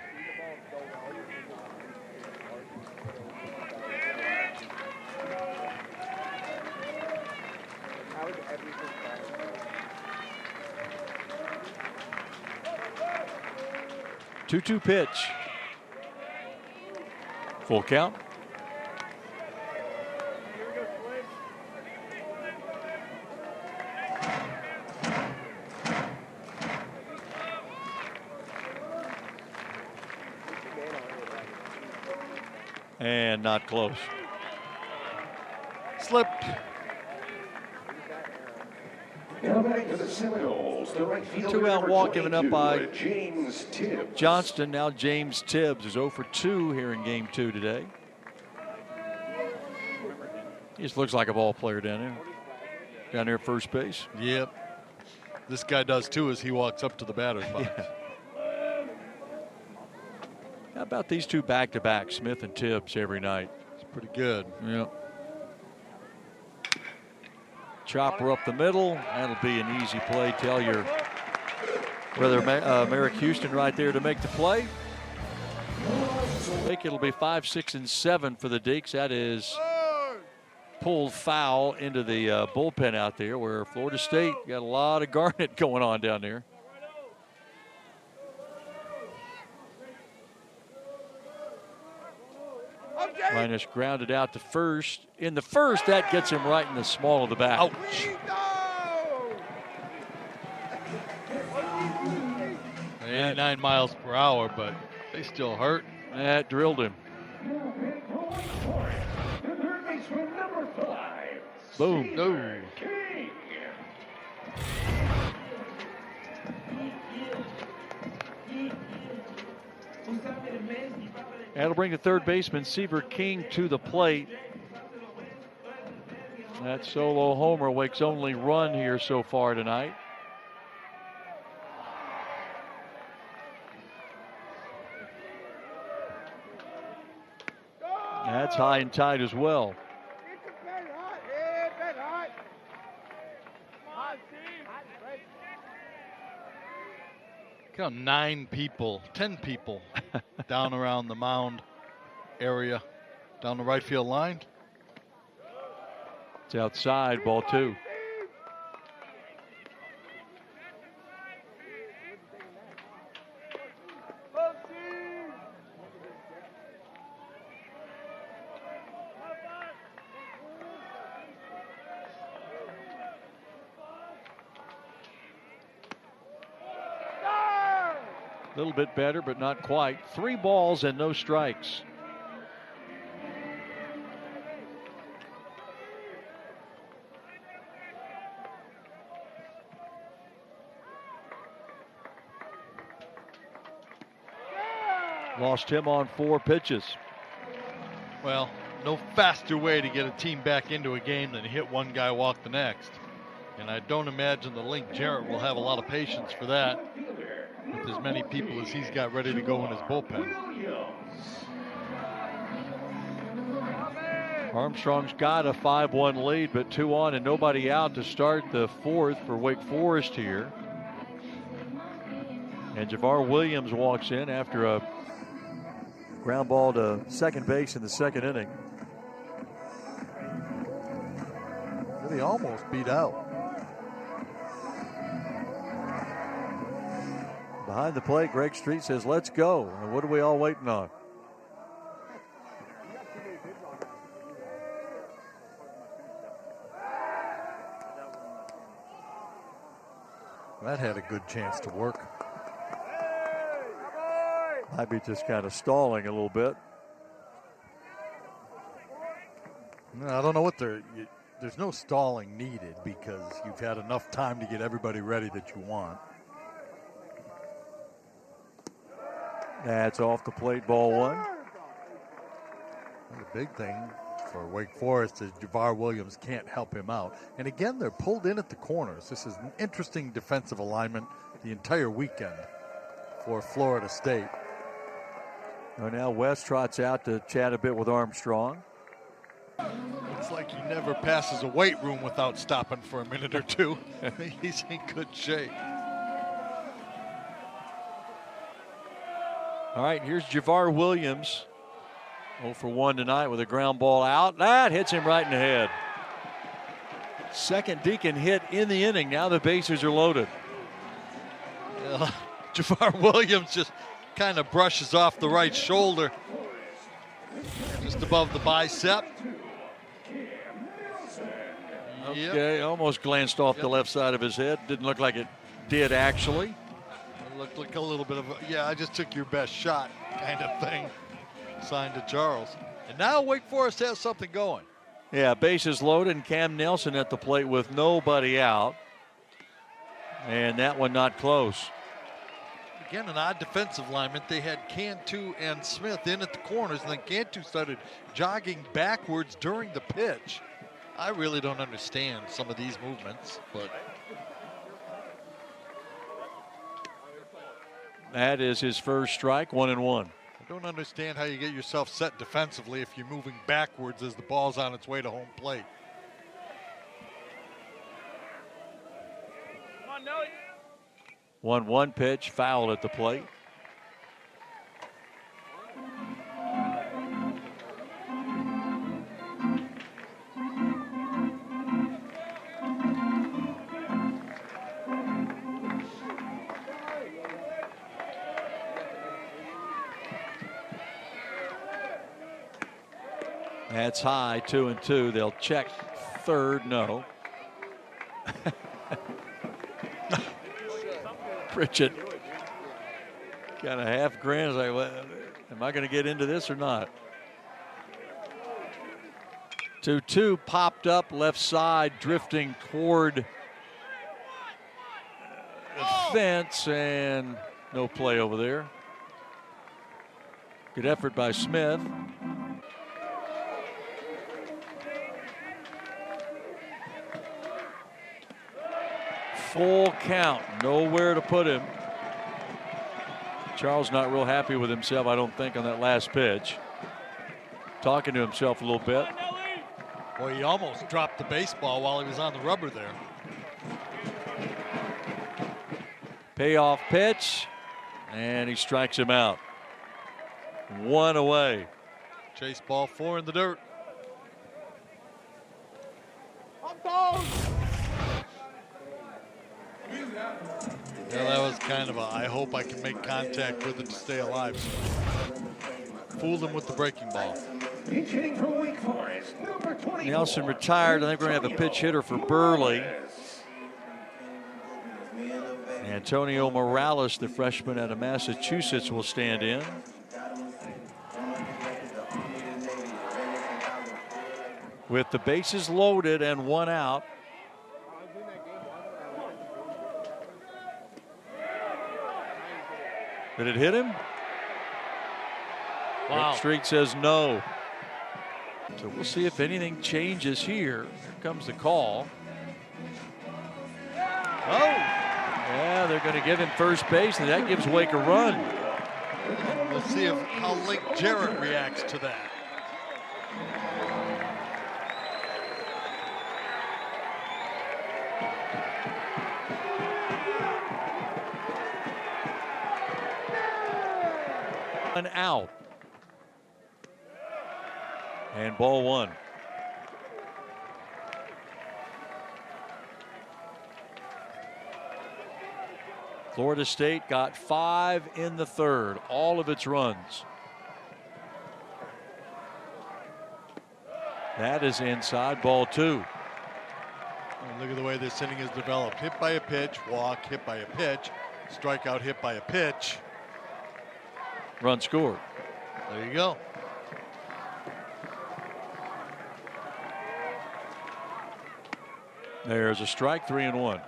Two-two pitch. Full count. And not close. Slipped. Now back to the Seminoles. The right fielder, Two-out number walk given up 22, by James Tibbs. Johnston. Now James Tibbs is 0 for 2 here in game 2 today. He just looks like a ball player down there at first base. Yep. This guy does too as he walks up to the batter's box. Yeah. How about these two back-to-back, Smith and Tibbs, every night? It's pretty good. Yeah. Chopper up the middle. That'll be an easy play. Tell your brother Merrick Houston right there to make the play. I think it'll be 5, 6, and 7 for the Deacs. That is pulled foul into the bullpen out there, where Florida State got a lot of garnet going on down there. Minus grounded out to first. In the first, that gets him right in the small of the back. Ouch. 89 miles per hour, but they still hurt. That drilled him. Boom. No. That'll bring the third baseman, Seaver King, to the plate. That solo homer, Wake's only run here so far tonight. That's high and tight as well. Count 9 people, 10 people down around the mound area, down the right field line. It's outside, ball 2. A little bit better, but not quite. 3 balls and no strikes. Lost him on 4 pitches. Well, no faster way to get a team back into a game than to hit one guy, walk the next. And I don't imagine the Link Jarrett will have a lot of patience for that, with as many people as he's got ready to go in his bullpen. Armstrong's got a 5-1 lead, but 2 on and nobody out to start the 4th for Wake Forest here. And Javar Williams walks in after a ground ball to second base in the second inning. Really almost beat out. Behind the plate, Greg Street says, let's go. And what are we all waiting on? That had a good chance to work. Might be just kind of stalling a little bit. No, I don't know what there's no stalling needed because you've had enough time to get everybody ready that you want. That's off the plate, ball 1. The big thing for Wake Forest is Javar Williams can't help him out. And again, they're pulled in at the corners. This is an interesting defensive alignment the entire weekend for Florida State. Well, now West trots out to chat a bit with Armstrong. Looks like he never passes a weight room without stopping for a minute or two. He's in good shape. All right, here's Javar Williams. 0 for 1 tonight with a ground ball out. That hits him right in the head. Second Deacon hit in the inning. Now the bases are loaded. Javar Williams just kind of brushes off the right shoulder, just above the bicep. Okay, almost glanced off the left side of his head. Didn't look like it did actually. It looked like a little bit of a, I just took your best shot kind of thing. Signed to Charles. And now Wake Forest has something going. Yeah, bases loaded, and Cam Nelson at the plate with nobody out. And that one not close. Again, an odd defensive lineman. They had Cantu and Smith in at the corners, and then Cantu started jogging backwards during the pitch. I really don't understand some of these movements, but that is his first strike, 1-1. I don't understand how you get yourself set defensively if you're moving backwards as the ball's on its way to home plate. Come on, Nelly. 1-1 pitch, foul at the plate. That's high, 2-2. They'll check third, no. Pritchett got a half grand. Like, well, am I going to get into this or not? 2-2 popped up left side, drifting toward the fence, and no play over there. Good effort by Smith. Full count, nowhere to put him. Charles not real happy with himself, I don't think, on that last pitch. Talking to himself a little bit. Well, he almost dropped the baseball while he was on the rubber there. Payoff pitch, and he strikes him out. One away. Chase ball 4 in the dirt. Yeah, that was kind of a, I hope I can make contact with it to stay alive. So fooled him with the breaking ball. Nelson retired. I think we're going to have a pitch hitter for Burley. Antonio Morales, the freshman out of Massachusetts, will stand in. With the bases loaded and one out. Did it hit him? Wow. Rick Street says no. So we'll see if anything changes here. Here comes the call. Oh! Yeah, they're going to give him first base, and that gives Wake a run. We'll see how Link Jarrett reacts to that. An out. And ball one. Florida State got 5 in the third, all of its runs. That is inside, ball 2. And look at the way this inning is developed. Hit by a pitch, walk, hit by a pitch, strikeout, hit by a pitch. Run scored. There you go. There's a strike, 3-1.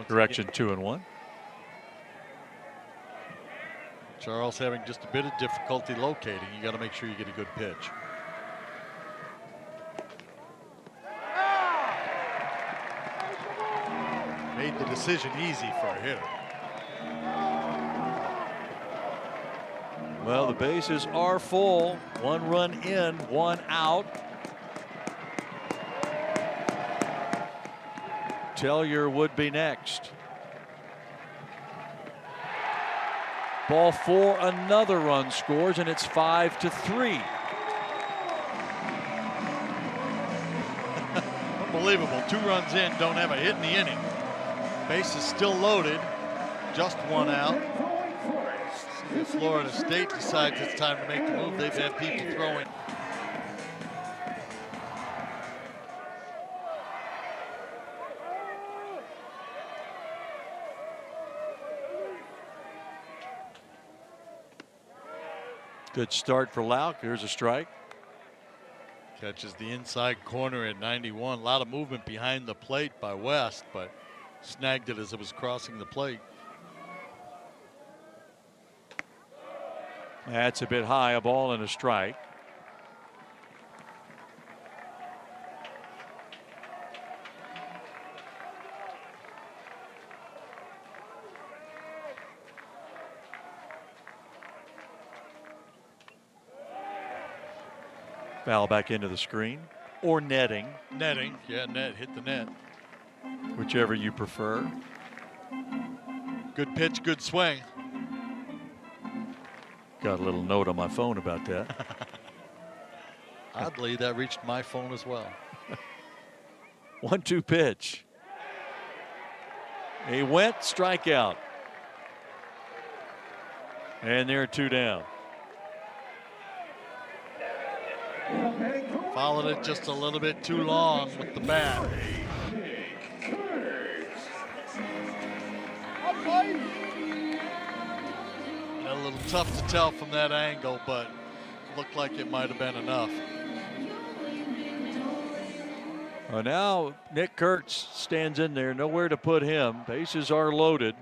Direction 2-1. Charles having just a bit of difficulty locating. You got to make sure you get a good pitch. Made the decision easy for a hitter. Well, the bases are full. 1 run in, 1 out. Tellier would be next. Ball 4, another run scores, and it's 5-3. Unbelievable. 2 runs in, don't have a hit in the inning. Base is still loaded. Just 1 out. If Florida State decides it's time to make the move, they've had people throwing. Good start for Lauk. Here's a strike. Catches the inside corner at 91. A lot of movement behind the plate by West, but snagged it as it was crossing the plate. That's a bit high, a ball and a strike. Foul back into the screen or netting. Netting, yeah, net, hit the net. Whichever you prefer. Good pitch, good swing. Got a little note on my phone about that. Oddly, that reached my phone as well. 1-2 pitch. He went, strikeout. And there are 2 down. Followed it just a little bit too long with the bat. A little tough to tell from that angle, but looked like it might have been enough. Well, now Nick Kurtz stands in there, nowhere to put him. Bases are loaded.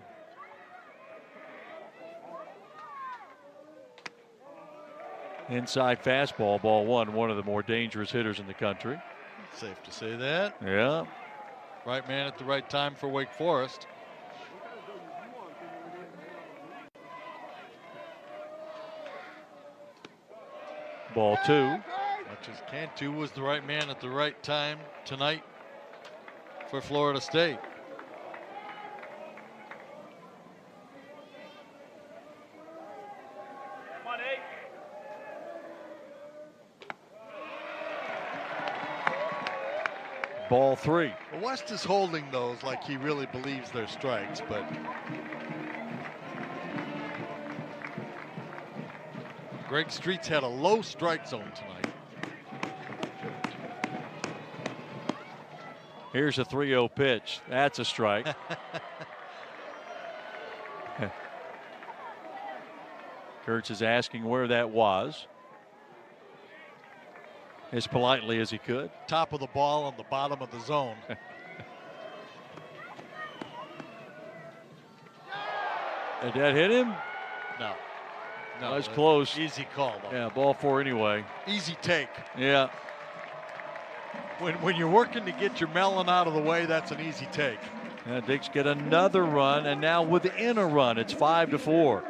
Inside fastball, ball one of the more dangerous hitters in the country. Safe to say that. Yeah. Right man at the right time for Wake Forest. Ball 2. Much as Cantu was the right man at the right time tonight for Florida State. Ball 3. Well, West is holding those like he really believes they're strikes, but Greg Streets had a low strike zone tonight. Here's a 3-0 pitch. That's a strike. Kurtz is asking where that was, as politely as he could. Top of the ball on the bottom of the zone. Did that hit him? No. No, that's close. Easy call, though. Yeah, ball 4 anyway. Easy take. Yeah. When you're working to get your melon out of the way, that's an easy take. Dicks get another run, and now within a run, it's 5-4.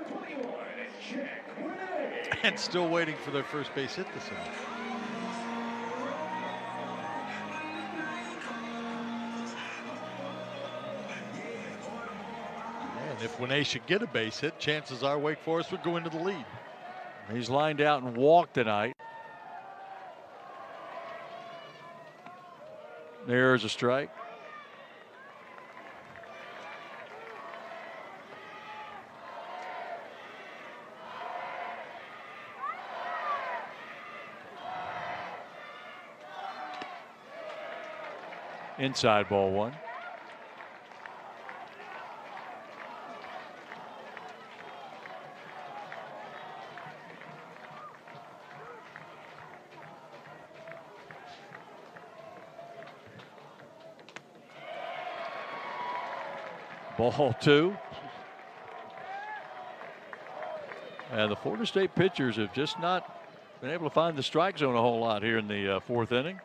And still waiting for their first base hit this inning. And if Winay should get a base hit, chances are Wake Forest would go into the lead. He's lined out and walked tonight. There's a strike. Inside, ball 1. Ball 2. And the Florida State pitchers have just not been able to find the strike zone a whole lot here in the 4th inning.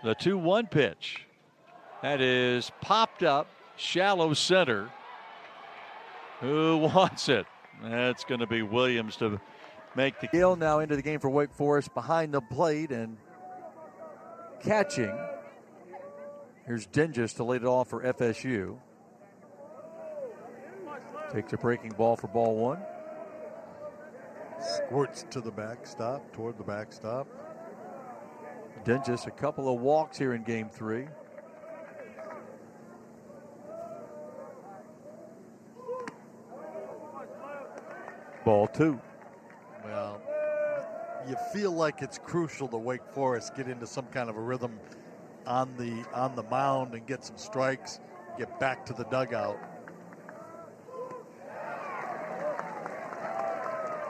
The 2-1 pitch. That is popped up, shallow center. Who wants it? That's going to be Williams to make the deal. Now into the game for Wake Forest behind the plate and catching. Here's Dingus to lead it off for FSU. Takes a breaking ball for ball 1. Squirts to the backstop, toward the backstop. Dingus, a couple of walks here in game 3. Ball 2. Well, you feel like it's crucial to Wake Forest get into some kind of a rhythm on the mound and get some strikes, get back to the dugout.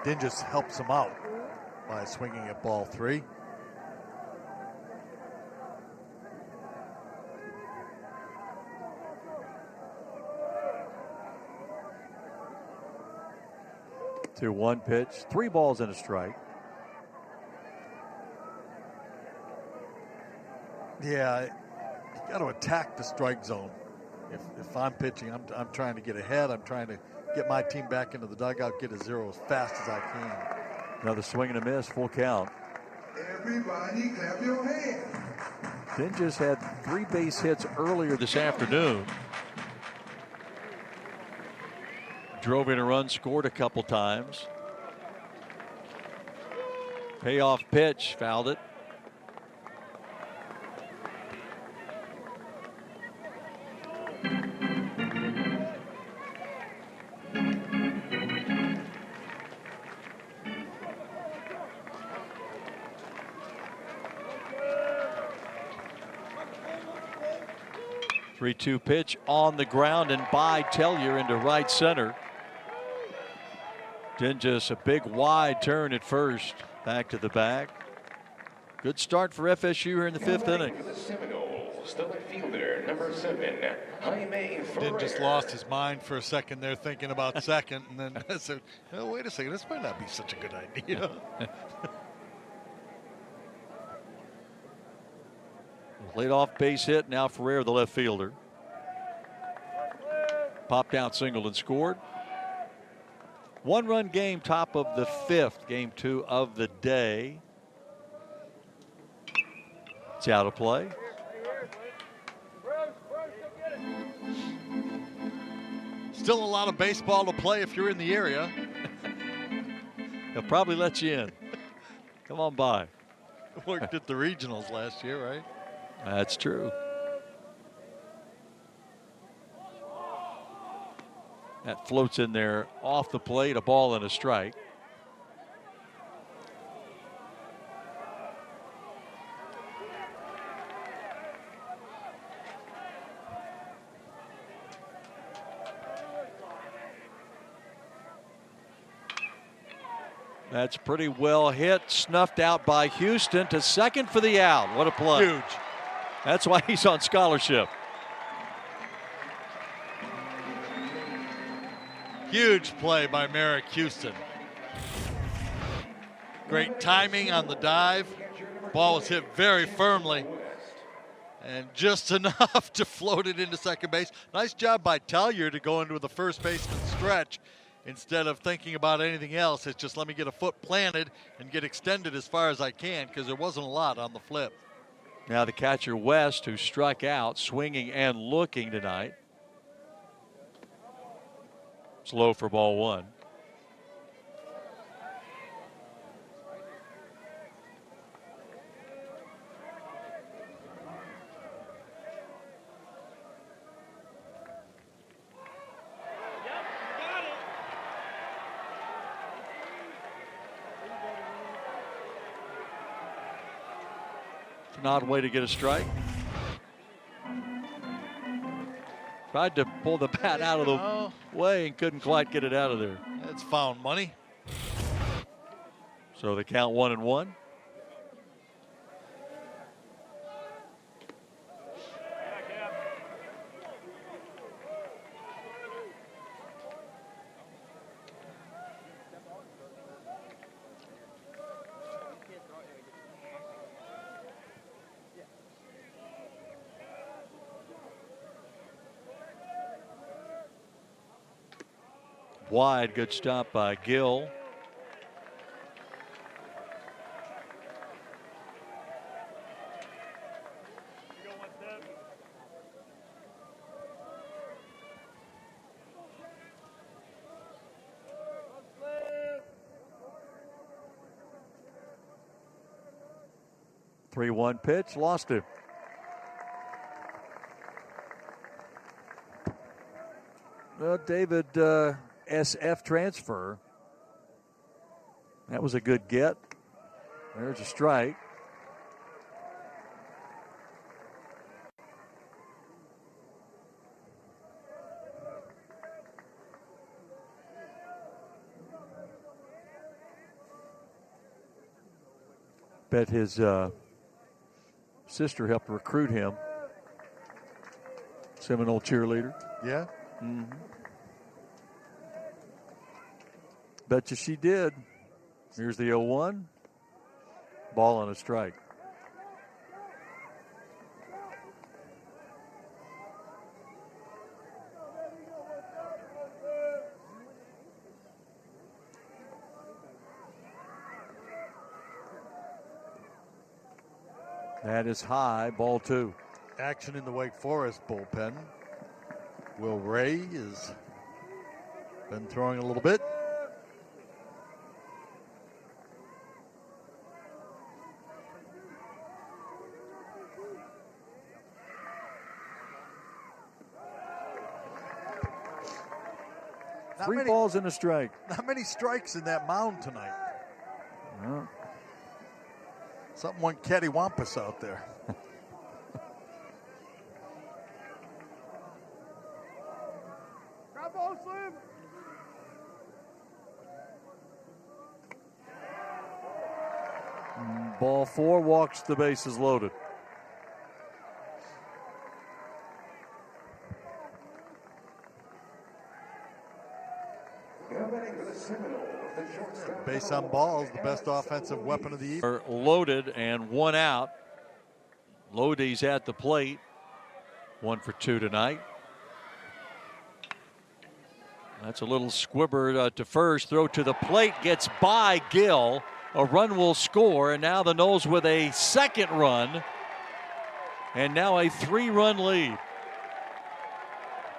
Dingus helps him out by swinging at ball 3. To 1 pitch, 3 balls and a strike. Yeah, you got to attack the strike zone. If I'm pitching, I'm trying to get ahead. I'm trying to get my team back into the dugout, get a 0 as fast as I can. Another swing and a miss, full count. Everybody clap your hands. Dingus had 3 base hits earlier this afternoon. Drove in a run, scored a couple times. Payoff pitch, fouled it. Three-two pitch on the ground and by Tellier into right center. Dingus a big wide turn at first, back to the back. Good start for FSU here in the 5th inning. For the Seminoles, the left fielder, number 7, Jaime Ferrer. Just lost his mind for a second there, thinking about second, and then I said, "Oh, wait a second, this might not be such a good idea." Laid off base hit. Now Ferrer, the left fielder. Popped out single and scored. 1-run game, top of the 5th, game 2 of the day. It's out of play. Still a lot of baseball to play if you're in the area. He'll probably let you in. Come on by. Worked at the regionals last year, right? That's true. That floats in there off the plate, a ball and a strike. That's pretty well hit, snuffed out by Houston to second for the out. What a play. Huge. That's why he's on scholarship. Huge play by Merrick Houston. Great timing on the dive. Ball was hit very firmly and just enough to float it into second base. Nice job by Tellier to go into the first baseman stretch. Instead of thinking about anything else, it's just let me get a foot planted and get extended as far as I can, because there wasn't a lot on the flip. Now the catcher West, who struck out, swinging and looking tonight. Slow for ball 1. An odd way to get a strike. Tried to pull the bat out of the way and couldn't quite get it out of there. That's found money. So the count 1-1. Wide, good stop by Gill. Three-one pitch, lost it. David SF transfer. That was a good get. There's a strike. Bet his sister helped recruit him. Seminole cheerleader. Yeah. Mm-hmm. Bet you she did. Here's the 0-1. Ball on a strike. That is high, ball 2. Action in the Wake Forest bullpen. Will Ray has been throwing a little bit. Three balls and a strike. Not many strikes in that mound tonight. Well, something went cattywampus out there. Grab ball, Slim. Ball 4, walks, the bases loaded. Base on balls, the best offensive weapon of the evening. Loaded and 1 out. Lodi's at the plate. 1 for 2 tonight. That's a little squibber to first. Throw to the plate. Gets by Gill. A run will score. And now the Noles with a second run. And now a 3-run lead.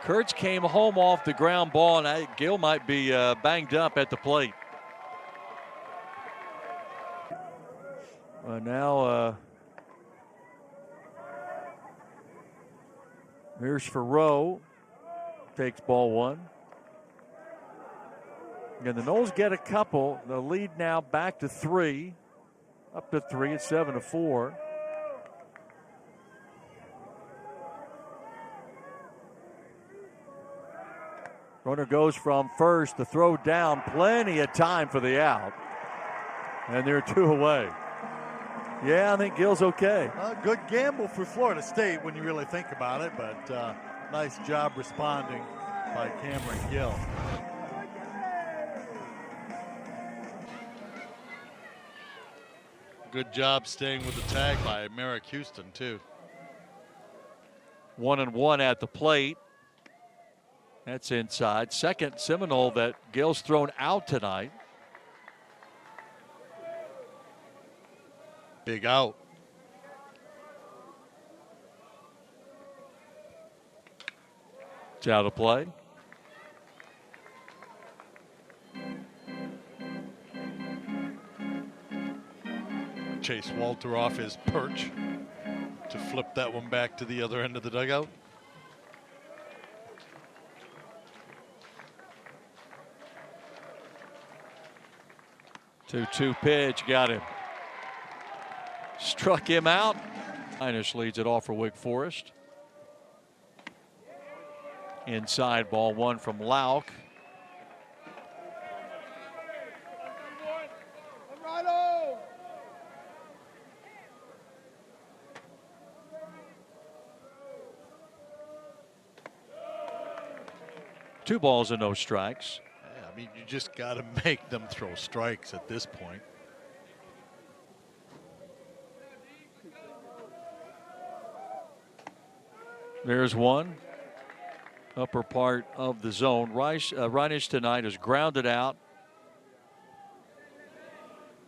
Kurtz came home off the ground ball. And Gill might be banged up at the plate. Now here's Farrow. Takes ball 1. Again, the Noles get a couple. The lead now back to 3. Up to 3. It's 7-4. Runner goes from first. The throw down. Plenty of time for the out. And they're 2 away. Yeah, I think Gill's okay. Good gamble for Florida State when you really think about it, but nice job responding by Cameron Gill. Good job staying with the tag by Merrick Houston, too. 1-1 at the plate. That's inside. Second Seminole that Gill's thrown out tonight. Big out. It's out of play. Chase Walter off his perch to flip that one back to the other end of the dugout. Two pitch, got him. Struck him out. Inish leads it off for Wake Forest. Inside, ball 1 from Lauk. Two balls and no strikes. Yeah, I mean, you just got to make them throw strikes at this point. There's one. Upper part of the zone. Reinisch tonight has grounded out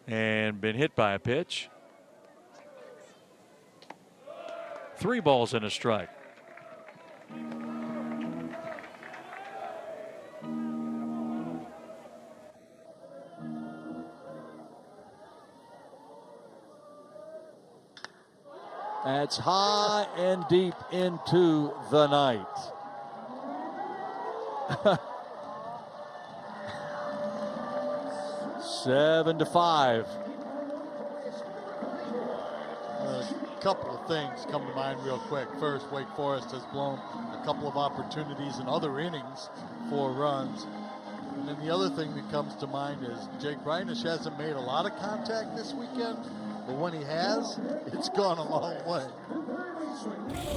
and been hit by a pitch. 3 balls and a strike. That's high and deep into the night. Seven to 5. A couple of things come to mind real quick. First, Wake Forest has blown a couple of opportunities in other innings for runs. And then the other thing that comes to mind is Jake Reinisch hasn't made a lot of contact this weekend, but when he has, it's gone a long way.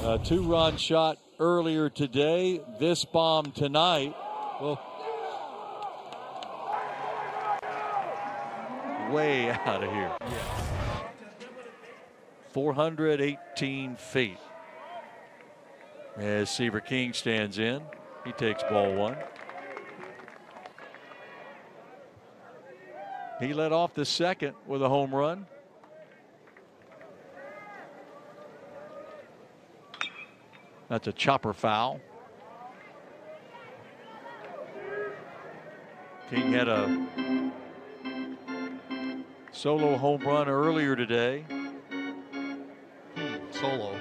A 2-run shot earlier today. This bomb tonight. Well, way out of here. 418 feet. As Seaver King stands in, he takes ball 1. He led off the second with a home run. That's a chopper foul. King had a solo home run earlier today. Solo.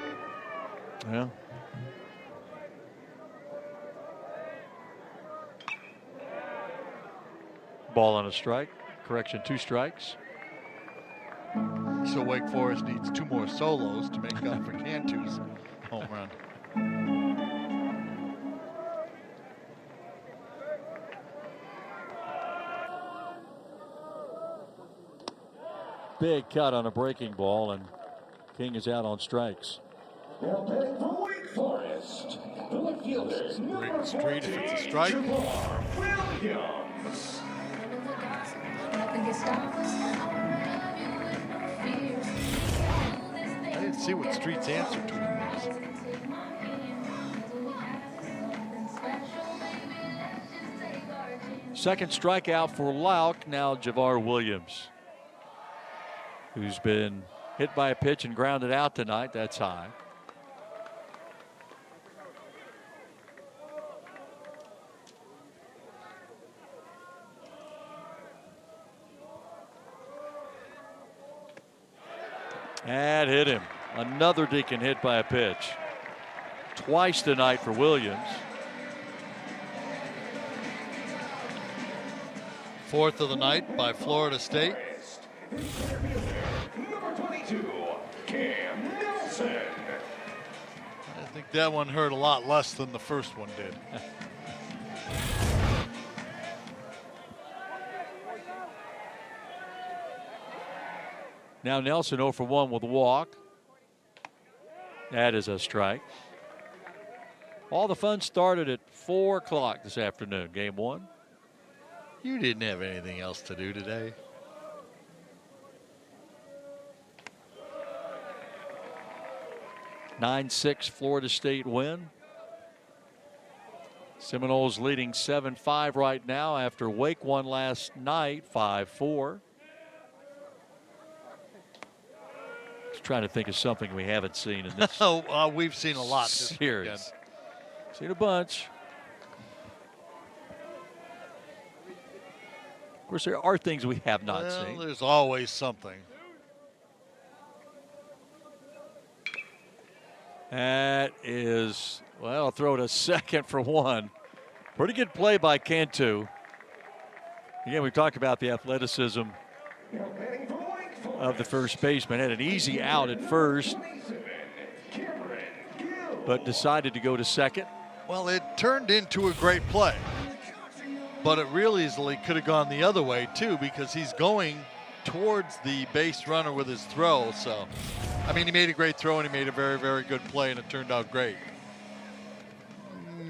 Yeah. Ball on a strike. Correction, 2 strikes. So Wake Forest needs 2 more solos to make up for Cantu's home run. Big cut on a breaking ball, and King is out on strikes. Now batting for Wake Forest, the left fielder, number Straight if it's a strike. Jamar Williams. I didn't see what Street's answer to him was. Second strikeout for Lauk. Now Javar Williams, who's been hit by a pitch and grounded out tonight. That's high. That hit him. Another Deacon hit by a pitch. Twice tonight for Williams. 4th of the night by Florida State. Number 22, Cam Nelson. I think that one hurt a lot less than the first one did. Now Nelson 0 for 1 with a walk. That is a strike. All the fun started at 4 o'clock this afternoon, game 1. You didn't have anything else to do today. Nine 6 Florida State win. Seminoles leading 7-5 right now after Wake won last night 5-4. Just trying to think of something we haven't seen in this We've seen a lot this series. weekend. Seen a bunch. Of course, there are things we have not seen. There's always something. That is, well, I'll throw it a second for 1. Pretty good play by Cantu. Again, we talked about the athleticism Now batting for Wake Forest, of the first baseman. Had an easy out at first, 27, Cameron Gill. but decided to go to second. Well, it turned into a great play. But it really easily could have gone the other way, too, because he's going towards the base runner with his throw. So, I mean, he made a great throw and he made a very, very good play, and it turned out great.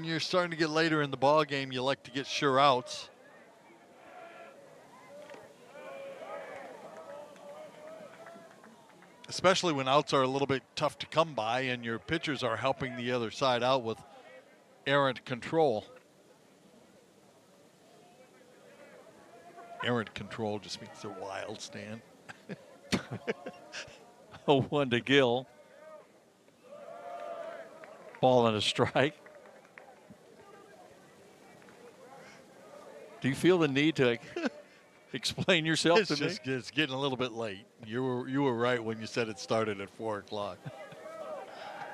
You're starting to get later in the ball game. You like to get sure outs. Especially when outs are a little bit tough to come by and your pitchers are helping the other side out with errant control. Errant control just means they're wild, Stan. 0-1 to Gill. Ball and a strike. Do you feel the need to explain yourself to me? It's getting a little bit late. You were right when you said it started at 4 o'clock.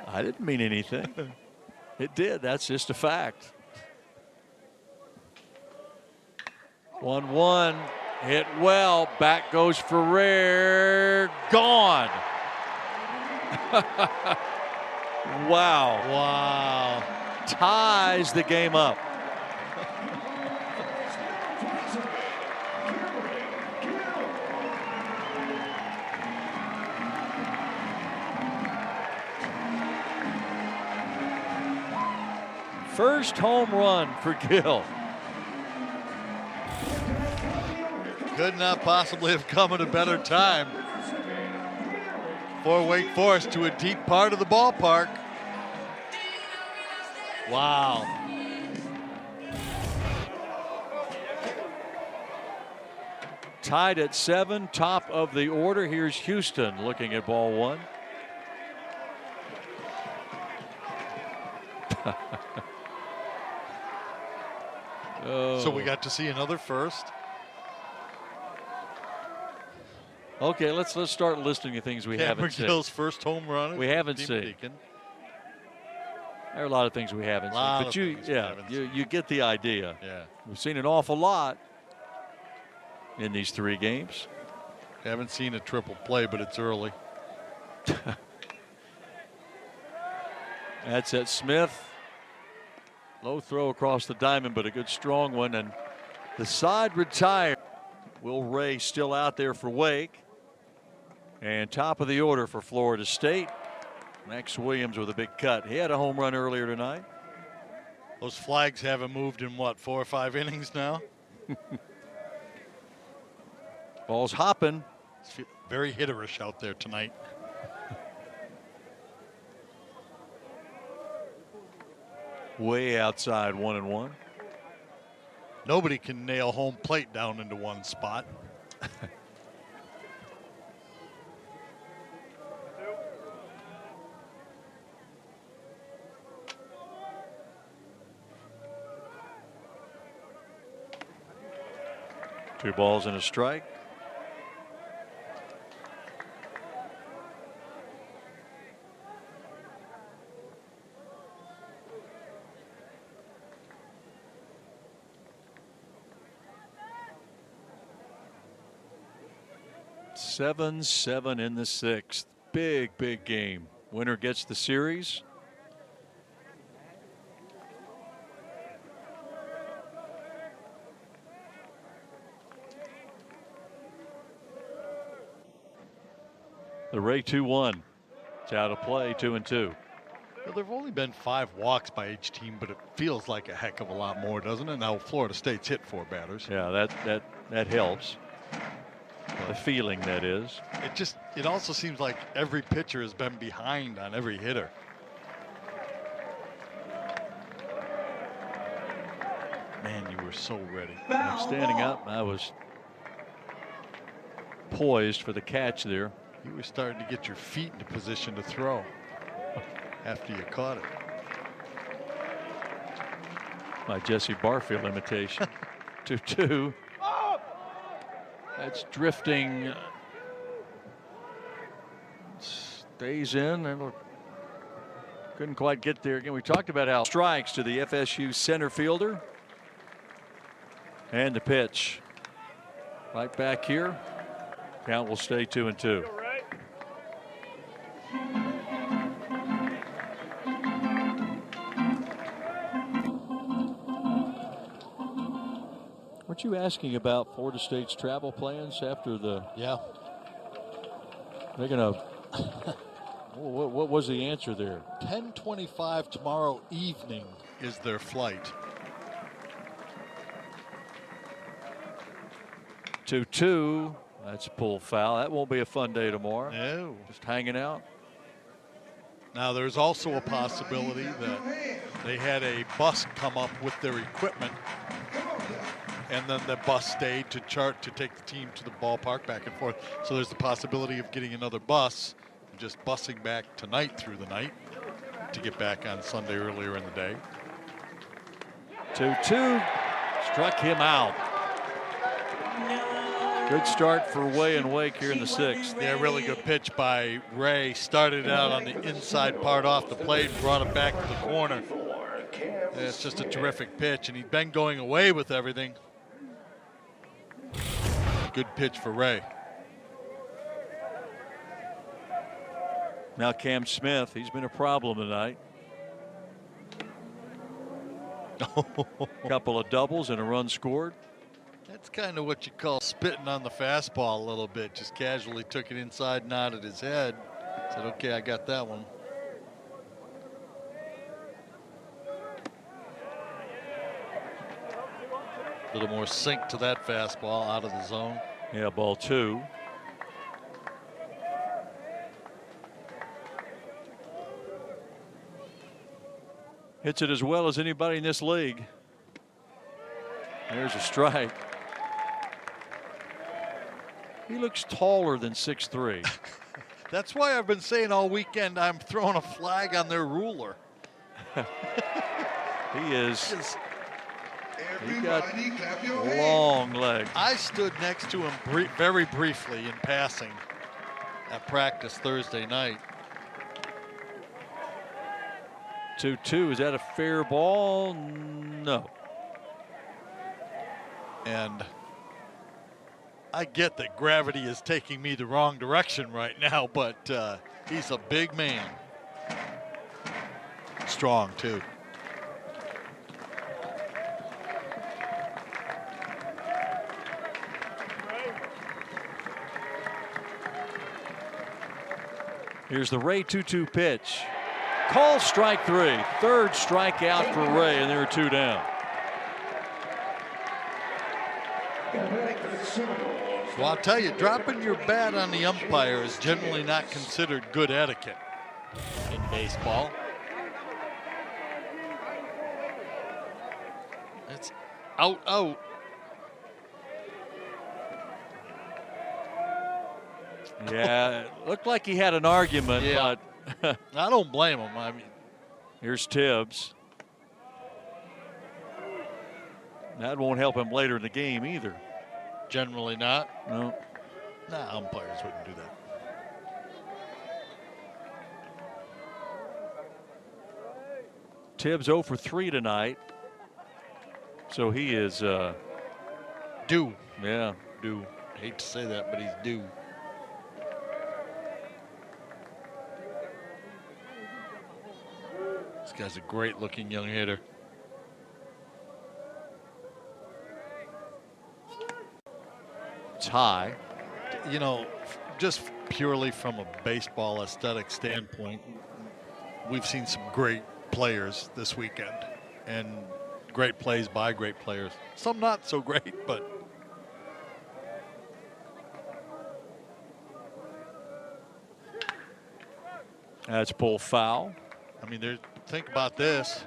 I didn't mean anything. It did. That's just a fact. 1-1. Hit well. Back goes Ferrer. Gone. Wow. Ties the game up. first home run for Gill. Could not possibly have come at a better time for Wake Forest to a deep part of the ballpark. Wow. Tied at 7, top of the order. Here's Houston looking at ball 1. So we got to see another first. Okay, let's start listing the things we haven't seen. Gill's first home run. We haven't seen. Deacon. There are a lot of things we haven't seen, but you get the idea. Yeah, we've seen an awful lot in these 3 games. Haven't seen a triple play, but it's early. That's at Smith. Low throw across the diamond, but a good strong one. And the side retired. Will Ray still out there for Wake. And top of the order for Florida State. Max Williams with a big cut. He had a home run earlier tonight. Those flags haven't moved in, what, 4 or 5 innings now? Ball's hopping. It's very hitterish out there tonight. Way outside, 1-1. Nobody can nail home plate down into one spot. Two balls and a strike. Seven in the 6th. Big game. Winner gets the series. The Ray 2-1. It's out of play, 2-2. Well, there have only been 5 walks by each team, but it feels like a heck of a lot more, doesn't it? Now Florida State's hit 4 batters. Yeah, that helps. The feeling, that is. It also seems like every pitcher has been behind on every hitter. Man, you were so ready. I'm standing up. I was poised for the catch there. You were starting to get your feet into position to throw after you caught it. My Jesse Barfield imitation. 2-2. That's drifting. Stays in and couldn't quite get there again. We talked about how strikes to the FSU center fielder. And the pitch. Right back here. Count will stay 2-2. Weren't you asking about Florida State's travel plans after the? Yeah. They're gonna. What was the answer there? 10:25 tomorrow evening is their flight. 2-2. That's a pull foul. That won't be a fun day tomorrow. No. Just hanging out. Now there's also a possibility that they had a bus come up with their equipment, and then the bus stayed to take the team to the ballpark back and forth. So there's the possibility of getting another bus and just busing back tonight through the night to get back on Sunday earlier in the day. 2-2. Struck him out. Good start for Way and Wake here in the 6th. Yeah, really good pitch by Ray. Started out on the inside part off the plate, brought it back to the corner. Yeah, it's just a terrific pitch, and he'd been going away with everything. Good pitch for Ray. Now Cam Smith, he's been a problem tonight. Couple of doubles and a run scored. That's kind of what you call spitting on the fastball a little bit. Just casually took it inside, nodded his head. Said, okay, I got that one. A little more sink to that fastball out of the zone. Yeah, ball 2. Hits it as well as anybody in this league. There's a strike. He looks taller than 6'3". That's why I've been saying all weekend I'm throwing a flag on their ruler. He is. He got Everybody clap your hands. long legs. I stood next to him very briefly in passing at practice Thursday night. 2-2. Is that a fair ball? No. And I get that gravity is taking me the wrong direction right now, but he's a big man. Strong, too. Here's the Ray 2-2 pitch. Call strike 3. Third strikeout for Ray, and there are 2 down. Well, I'll tell you, dropping your bat on the umpire is generally not considered good etiquette in baseball. It's out. Yeah, it looked like he had an argument, Yeah. but I don't blame him. I mean, here's Tibbs. That won't help him later in the game either. generally not. No. Nah, umpires wouldn't do that. Tibbs 0 for 3 tonight. So he is Due. yeah. Due. Hate to say that, but he's due. This guy's a great looking young hitter. It's high. You know, just purely from a baseball aesthetic standpoint, we've seen some great players this weekend and great plays by great players. Some not so great, but That's pull foul. I mean, think about this.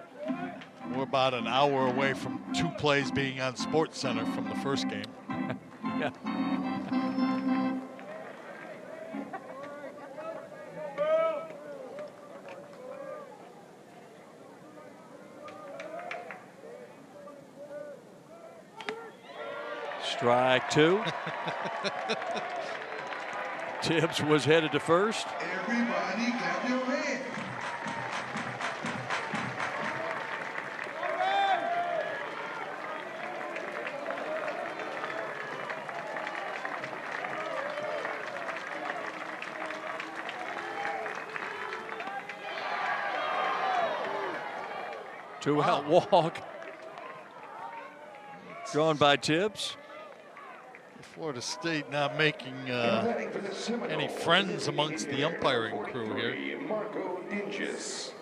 We're about an hour away from 2 plays being on Sports Center from the first game. Yeah. Strike 2. Tibbs was headed to first. Everybody clap your hands. Two-out walk. Drawn by Tibbs. Florida State not making any friends amongst the umpiring crew here. Marco Dinges.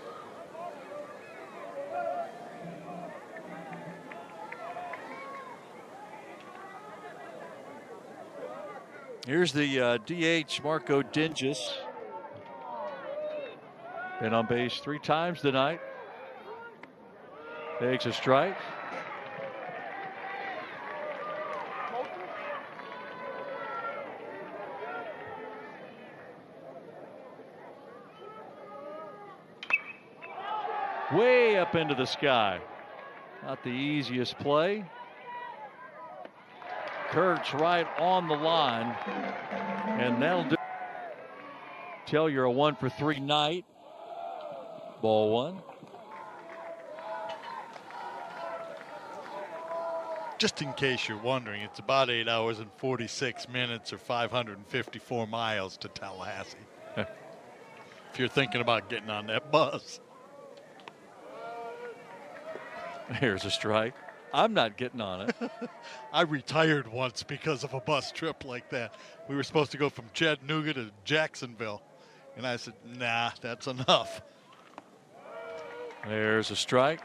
Here's the DH, Marco Dinges. Been on base 3 times tonight. Takes a strike. Way up into the sky. Not the easiest play. Kurtz right on the line. And that'll do. Tell you're a 1 for 3 night. Ball 1. Just in case you're wondering, it's about 8 hours and 46 minutes or 554 miles to Tallahassee. If you're thinking about getting on that bus. Here's a strike. I'm not getting on it. I retired once because of a bus trip like that. We were supposed to go from Chattanooga to Jacksonville. And I said, nah, that's enough. There's a strike.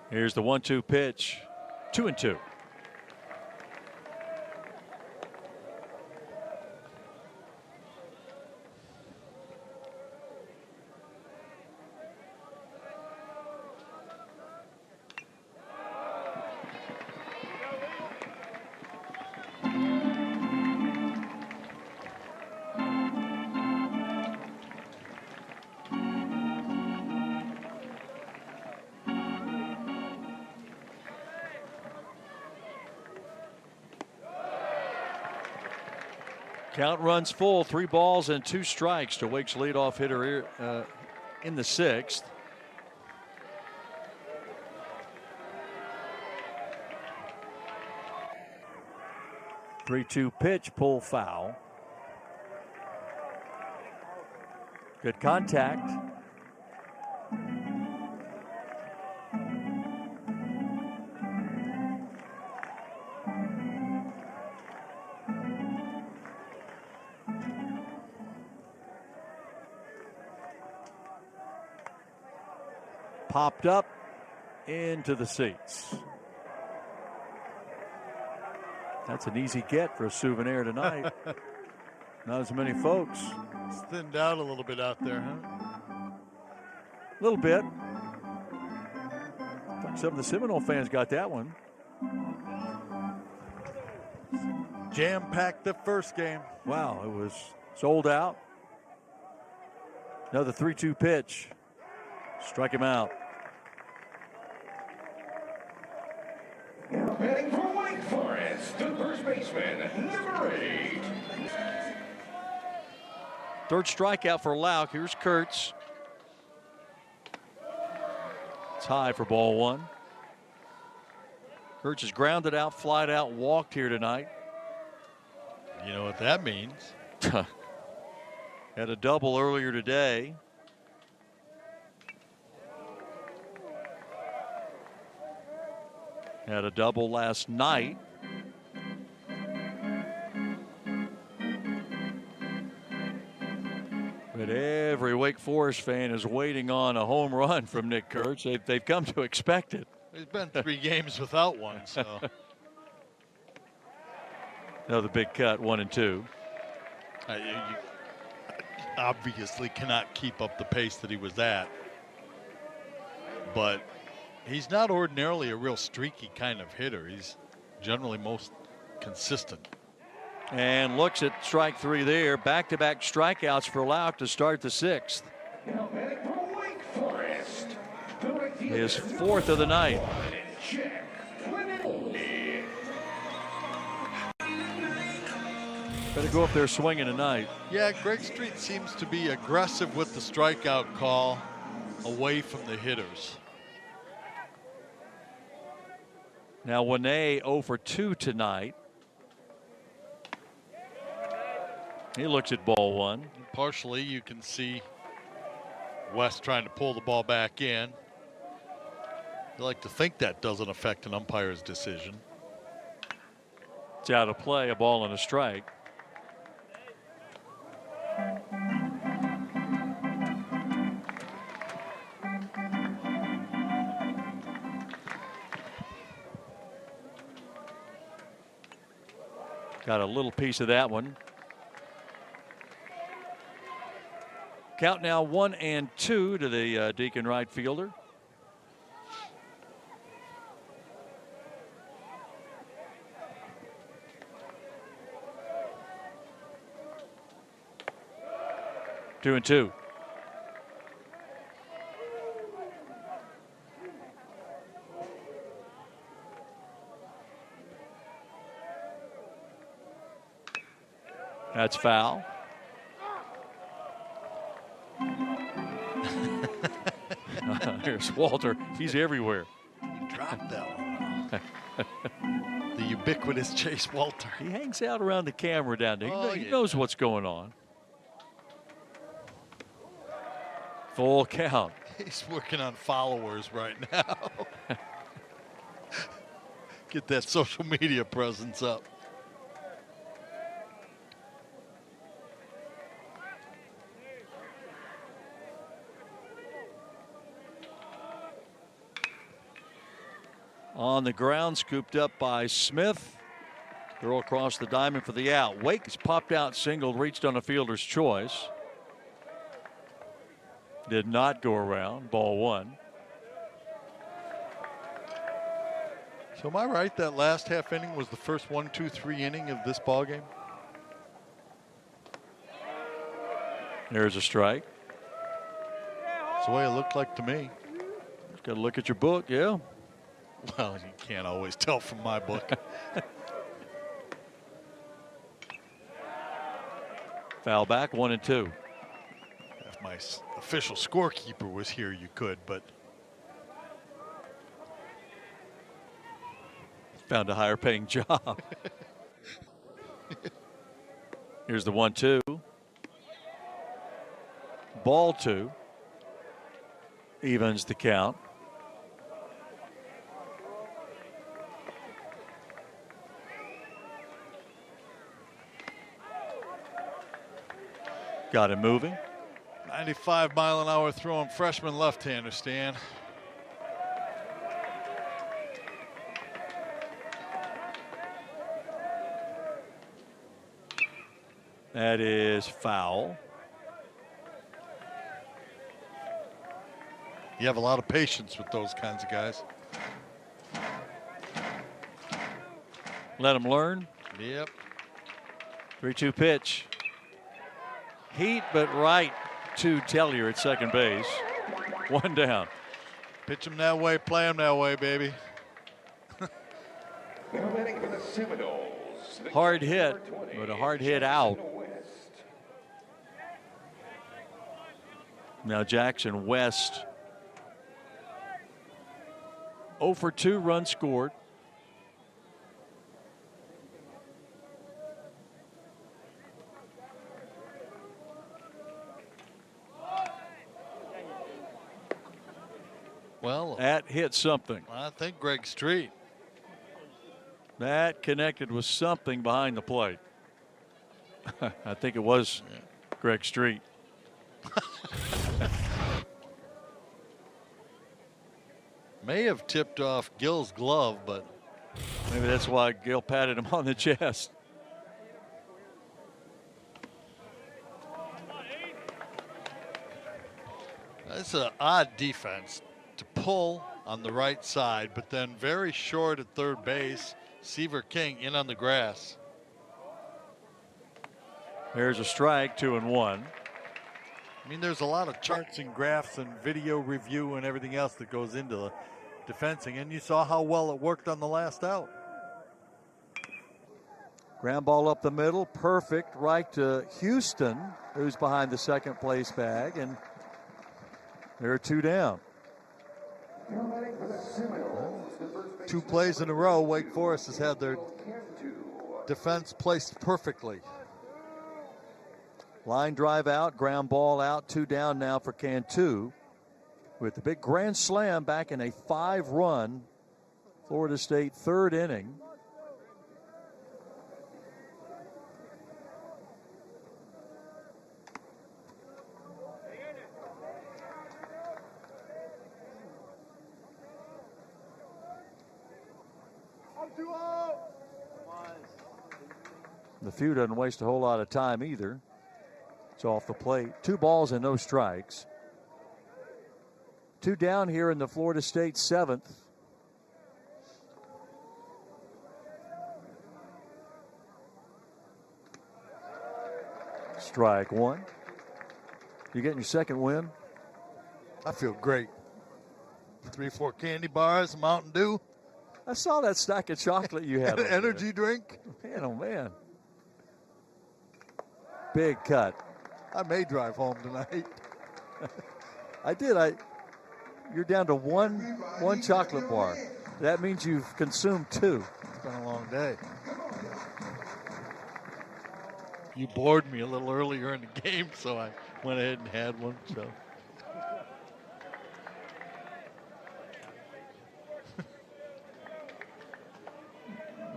Here's the 1-2 pitch. 2-2. Count runs full, 3 balls and 2 strikes to Wake's leadoff hitter in the 6th. Three-two pitch, pull foul. Good contact. Popped up into the seats. That's an easy get for a souvenir tonight. Not as many folks. It's thinned out a little bit out there, huh? A little bit. Some of the Seminole fans got that one. Jam-packed the first game. Wow, it was sold out. Another 3-2 pitch. Strike him out. Now batting for Wake Forest, the first baseman, number 8. Third strikeout for Lauk. Here's Kurtz. It's high for ball 1. Kurtz is grounded out, flied out, walked here tonight. You know what that means. Had a double earlier today. Had a double last night. But every Wake Forest fan is waiting on a home run from Nick Kurtz. They've come to expect it. There's been 3 games without one, so. Another big cut, 1-2. You obviously cannot keep up the pace that he was at. But he's not ordinarily a real streaky kind of hitter. He's generally most consistent. And looks at strike 3 there. Back-to-back strikeouts for Lauk to start the 6th. Now batting for Wake Forest, the right fielder, His 4th of the night. Check. Better go up there swinging tonight. Yeah, Greg Street seems to be aggressive with the strikeout call away from the hitters. Now Winay 0 for 2 tonight. He looks at ball 1. Partially, you can see West trying to pull the ball back in. You like to think that doesn't affect an umpire's decision. It's out of play, a ball and a strike. Got a little piece of that one. Count now 1-2 to the Deacon right fielder. Two and two. That's foul. Here's Walter. He's everywhere. He dropped that one. The ubiquitous Chase Walter. He hangs out around the camera down there. Oh, He yeah. knows what's going on. Full count. He's working on followers right now. Get that social media presence up. On the ground, scooped up by Smith. Throw across the diamond for the out. Wake has popped out single, reached on a fielder's choice. Did not go around. Ball one. So am I right that last half inning was the first 1-2-3 inning of this ball game? There's a strike. That's the way it looked like to me. Got to look at your book, yeah. Well, you can't always tell from my book. Foul back, 1-2. If my official scorekeeper was here, you could, but found a higher paying job. Here's the 1-2. Ball two. Evens the count. Got him moving. 95-mile-an-hour throwing freshman left-hander, Stan. That is foul. You have a lot of patience with those kinds of guys. Let him learn. Yep. 3-2 pitch. Heat, but right to Tellier at second base. One down. Pitch him that way, play him that way, baby. Now batting for the Seminoles. the Hard catcher, hit, number 20, but a hard hit out. Jackson West. Now Jackson West. 0 for 2 runs scored. Well, That hit something. I think Greg Street. That connected with something behind the plate. I think it was Greg Street. May have tipped off Gill's glove, but Maybe that's why Gill patted him on the chest. that's an odd defense to pull on the right side, but then very short at third base. Seaver King in on the grass. There's a strike, 2-1. I mean, there's a lot of charts and graphs and video review and everything else that goes into the defensing, and you saw how well it worked on the last out. Ground ball up the middle, perfect, right to Houston, who's behind the second place bag, and there are 2 down. Now batting for the Seminoles. the first base 2 plays in a row, Wake Forest has had their Cantu. defense placed perfectly. Line drive out, ground ball out, 2 down now for Cantu. With the big grand slam back in a 5-run Florida State third inning. The few doesn't waste a whole lot of time either. It's off the plate. 2 balls and no strikes. 2 down here in the Florida State 7th. Strike 1. You getting your second win? I feel great. 3-4 candy bars, Mountain Dew, I saw that stack of chocolate you had. over Energy drink. there. Man, oh man. Big cut. I may drive home tonight. I did. You're down to one chocolate bar. That means you've consumed 2. It's been a long day. you bored me a little earlier in the game, so I went ahead and had one. So.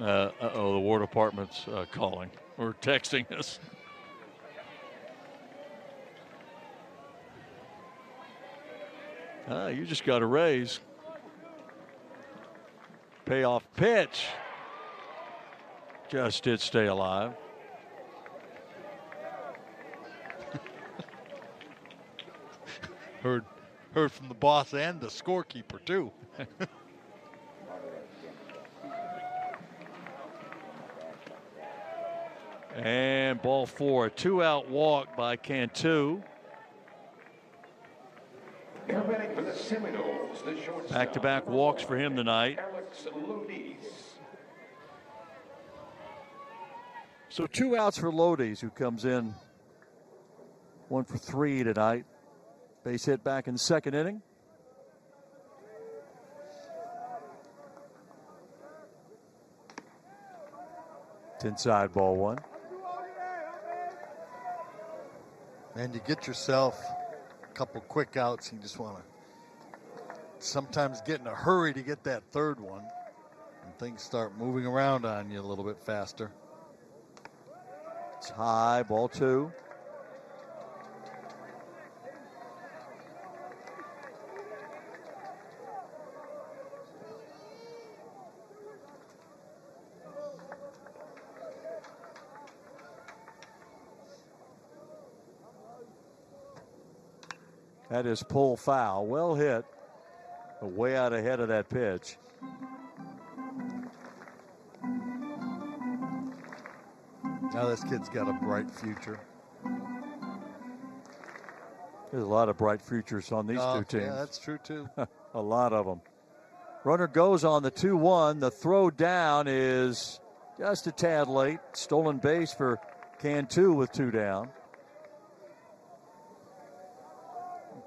Uh-oh, the War Department's calling or texting us. You just got a raise. payoff pitch. Just did stay alive. Heard from the boss and the scorekeeper too. And ball 4, a 2-out walk by Cantu. Now batting for the Seminoles, the shortstop. Back-to-back walks for him tonight. Alex Lodiz. So 2 outs for Lodiz, who comes in 1 for 3 tonight. Base hit back in the second inning. It's inside, ball 1. And you get yourself a couple quick outs. You just want to sometimes get in a hurry to get that third one. And things start moving around on you a little bit faster. It's high, ball 2. That is pull foul. Well hit. But way out ahead of that pitch. Now this kid's got a bright future. There's a lot of bright futures on these two teams. Yeah, that's true too. A lot of them. Runner goes on the 2-1. The throw down is just a tad late. Stolen base for Cantu with 2 down.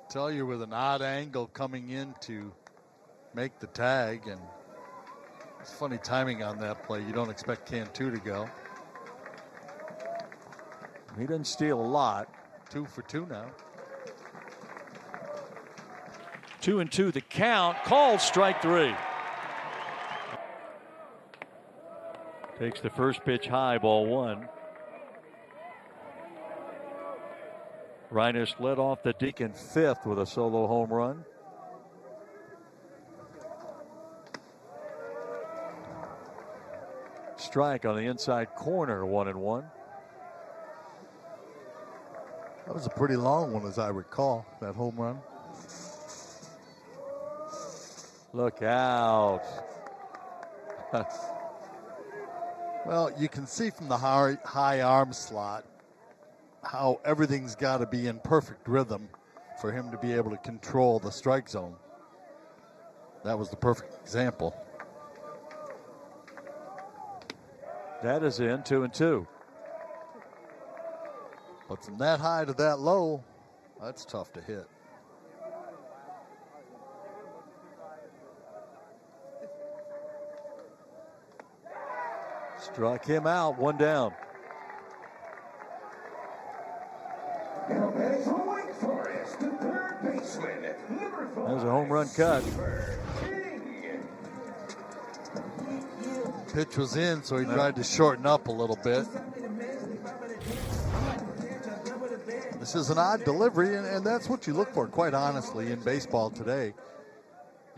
Tell you, with an odd angle coming in to make the tag, and it's funny timing on that play. You don't expect Cantu to go. He doesn't steal a lot. 2 for 2 now. 2-2 the count. Called strike 3. Takes the first pitch high, ball 1. Reines led off the Deacon 5th with a solo home run. Strike on the inside corner, 1-1. That was a pretty long one, as I recall, that home run. Look out. Well, you can see from the high arm slot how everything's got to be in perfect rhythm for him to be able to control the strike zone. That was the perfect example. That is in, 2-2. But from that high to that low, that's tough to hit. Struck him out, 1 down. Now batting for Wake Forest, the third baseman. There's a home run cut. Pitch was in, so he tried to shorten up a little bit. This is an odd delivery, and that's what you look for, quite honestly, in baseball today.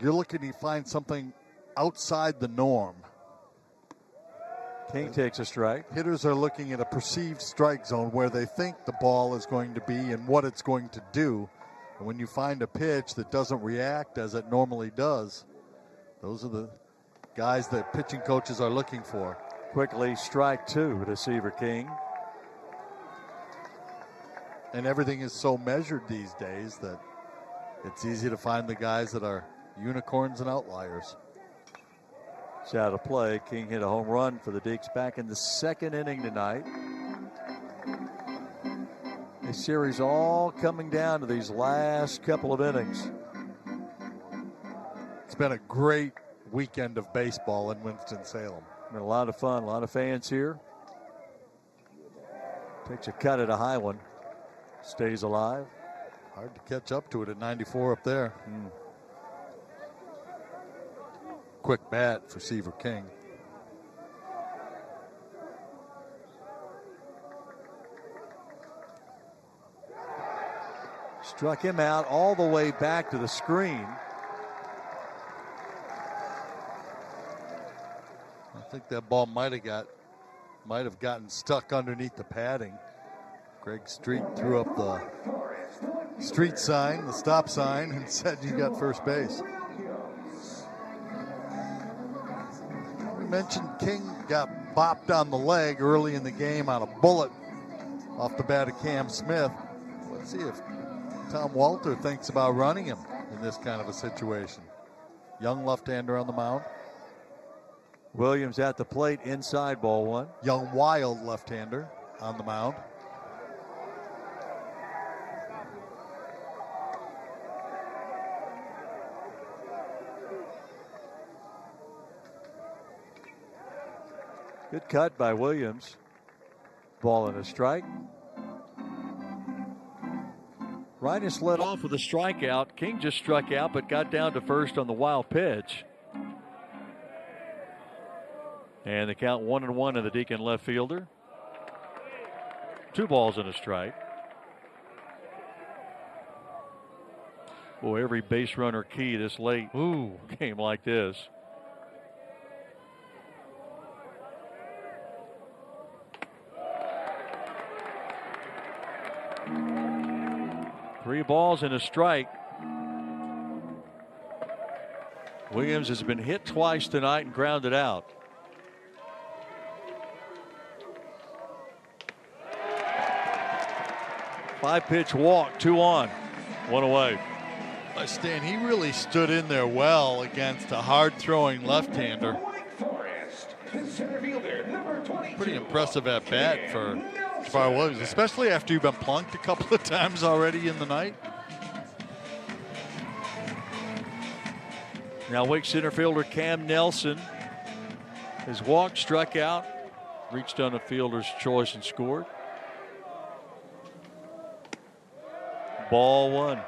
You're looking to find something outside the norm. King takes a strike. Hitters are looking at a perceived strike zone where they think the ball is going to be and what it's going to do. And when you find a pitch that doesn't react as it normally does, those are the guys that pitching coaches are looking for. Quickly, strike 2 to Seaver King. And everything is so measured these days that it's easy to find the guys that are unicorns and outliers. It's out of play. King hit a home run for the Deeks back in the second inning tonight. The series all coming down to these last couple of innings. It's been a great weekend of baseball in Winston-Salem. Been a lot of fun, a lot of fans here. Takes a cut at a high one. Stays alive. Hard to catch up to it at 94 up there. Quick bat for Seaver King. Struck him out all the way back to the screen. I think that ball might have gotten stuck underneath the padding. Greg Street threw up the street sign, the stop sign, and said you got first base. We mentioned King got bopped on the leg early in the game on a bullet off the bat of Cam Smith. Let's see if Tom Walter thinks about running him in this kind of a situation. Young left-hander on the mound. Williams at the plate, inside, ball one. Young wild left-hander on the mound. Good cut by Williams. Ball and a strike. Rhinus led off with a strikeout. King just struck out but got down to first on the wild pitch. And the count 1-1 of the Deacon left fielder. 2 balls and a strike. Boy, every base runner key this late. Game like this. Three balls and a strike. Williams has been hit twice tonight and grounded out. Five-pitch walk, 2 on, 1 away. Stan, he really stood in there well against a hard-throwing left-hander. Pretty impressive at bat for Jafar Williams, especially after you've been plunked a couple of times already in the night. Now Wake center fielder Cam Nelson has walked, struck out, reached on a fielder's choice and scored. Ball one.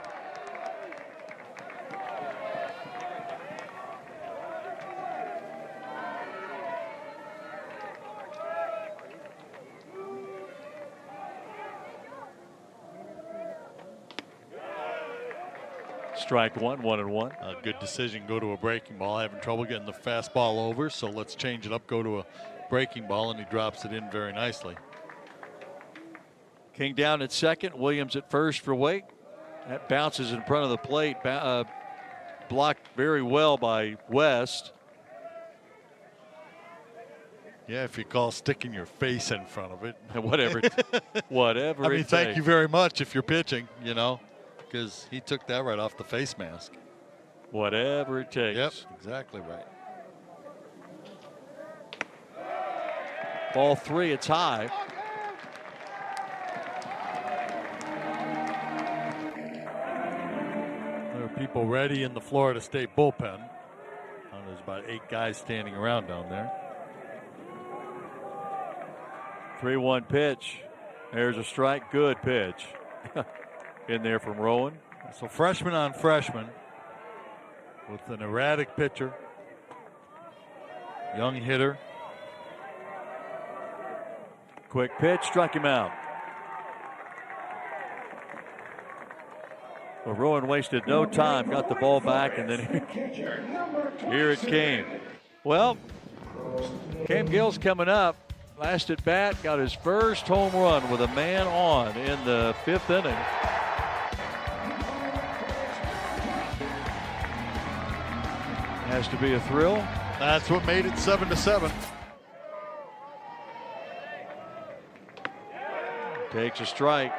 Strike one, 1-1. A good decision, go to a breaking ball. Having trouble getting the fastball over, so let's change it up, go to a breaking ball, and he drops it in very nicely. King down at second, Williams at first for Wake. That bounces in front of the plate, blocked very well by West. Yeah, if you call sticking your face in front of it. Whatever I mean, it thank takes. you very much if you're pitching, you know, because he took that right off the face mask. Whatever it takes. Yep, exactly right. Ball 3, it's high. There are people ready in the Florida State bullpen. There's about 8 guys standing around down there. 3-1 pitch. There's a strike. Good pitch. In there from Rowan. So freshman on freshman with an erratic pitcher. Young hitter. Quick pitch, struck him out. Well, Rowan wasted no time, got the ball back, and then here it came. Well, Cam Gill's coming up. Last at bat, got his first home run with a man on in the 5th inning. Has to be a thrill. That's what made it 7-7. Takes a strike.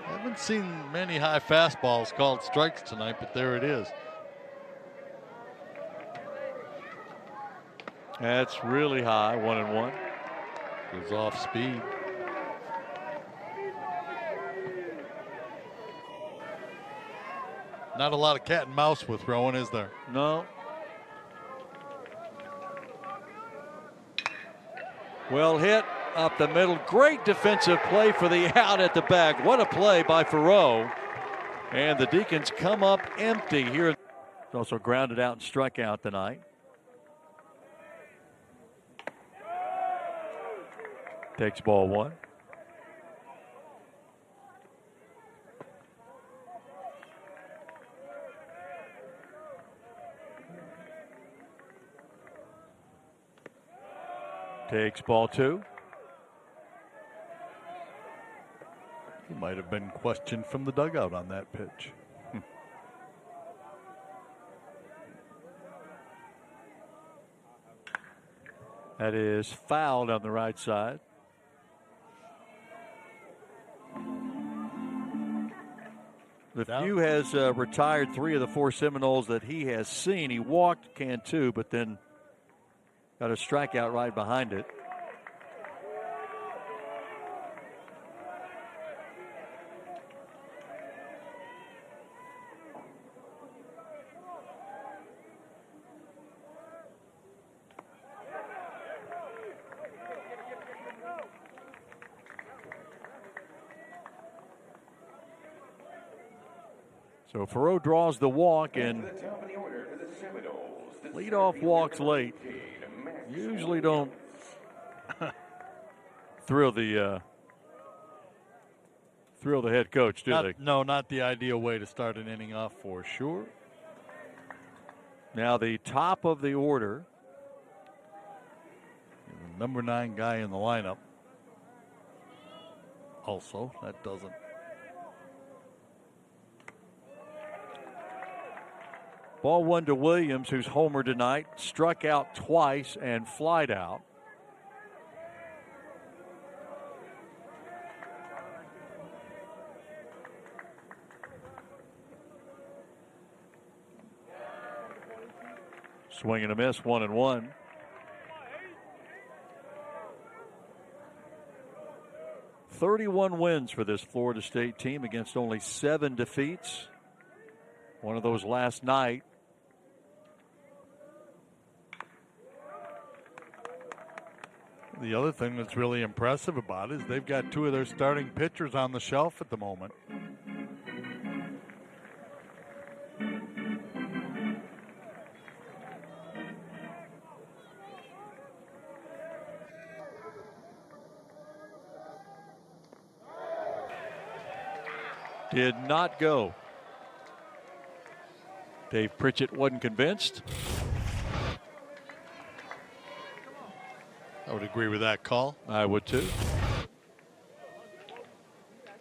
I haven't seen many high fastballs called strikes tonight, but there it is. That's really high, 1-1. Goes off speed. Not a lot of cat and mouse with Rowan, is there? No. Well hit up the middle. Great defensive play for the out at the back. What a play by Faroux. And the Deacons come up empty here. He's also grounded out and struck out tonight. Takes ball one. Takes ball 2. He might have been questioned from the dugout on that pitch. That is fouled on the right side. LeFew has retired 3 of the 4 Seminoles that he has seen. He walked Cantu, but then got a strikeout right behind it. So Faroux draws the walk, and leadoff walks late. Usually don't thrill the head coach, do they? No, not the ideal way to start an inning off for sure. Now the top of the order. The number 9 guy in the lineup. Also, that doesn't. Ball 1 to Williams, who's homer tonight. Struck out twice and flied out. Swing and a miss, 1-1. "31 wins for this Florida State team against only 7 defeats. One of those last night. The other thing that's really impressive about it is they've got 2 of their starting pitchers on the shelf at the moment. Did not go. Dave Pritchett wasn't convinced. I would agree with that call. I would too.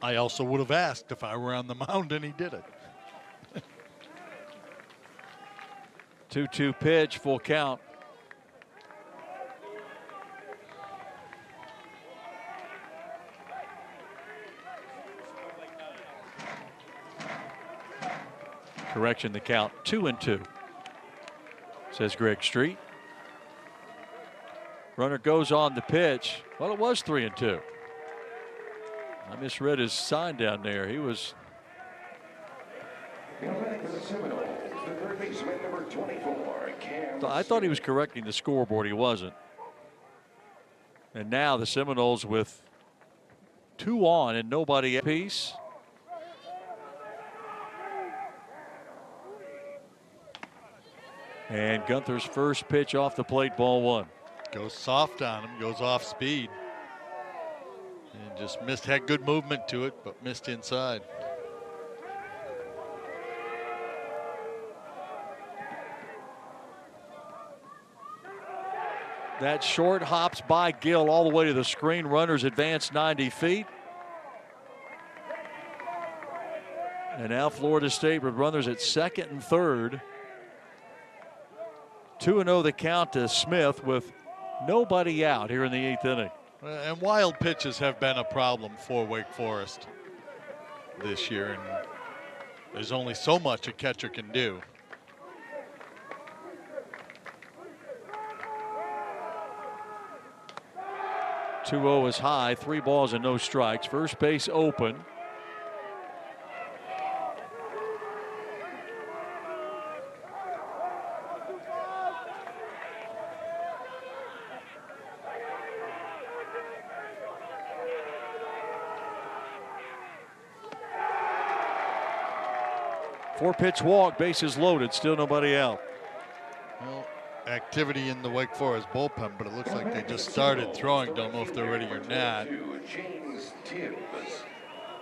I also would have asked if I were on the mound, and he did it. 2-2 pitch, full count. Correction, the count 2-2, says Greg Street. Runner goes on the pitch. Well, it was 3-2. I misread his sign down there. He was. I thought he was correcting the scoreboard. He wasn't. And now the Seminoles with 2 on and nobody apiece. And Gunther's first pitch off the plate, ball 1. Goes soft on him, goes off speed. And just had good movement to it, but missed inside. That short hops by Gill all the way to the screen. Runners advance 90 feet. And now Florida State with runners at second and third. 2-0 the count to Smith with nobody out here in the 8th inning. And wild pitches have been a problem for Wake Forest this year, and there's only so much a catcher can do. "2-0 is high, 3 balls and no strikes. First base open. Four-pitch walk, bases loaded, still nobody out. Well, activity in the Wake Forest bullpen, but it looks like they just started throwing. Don't know if they're ready or not.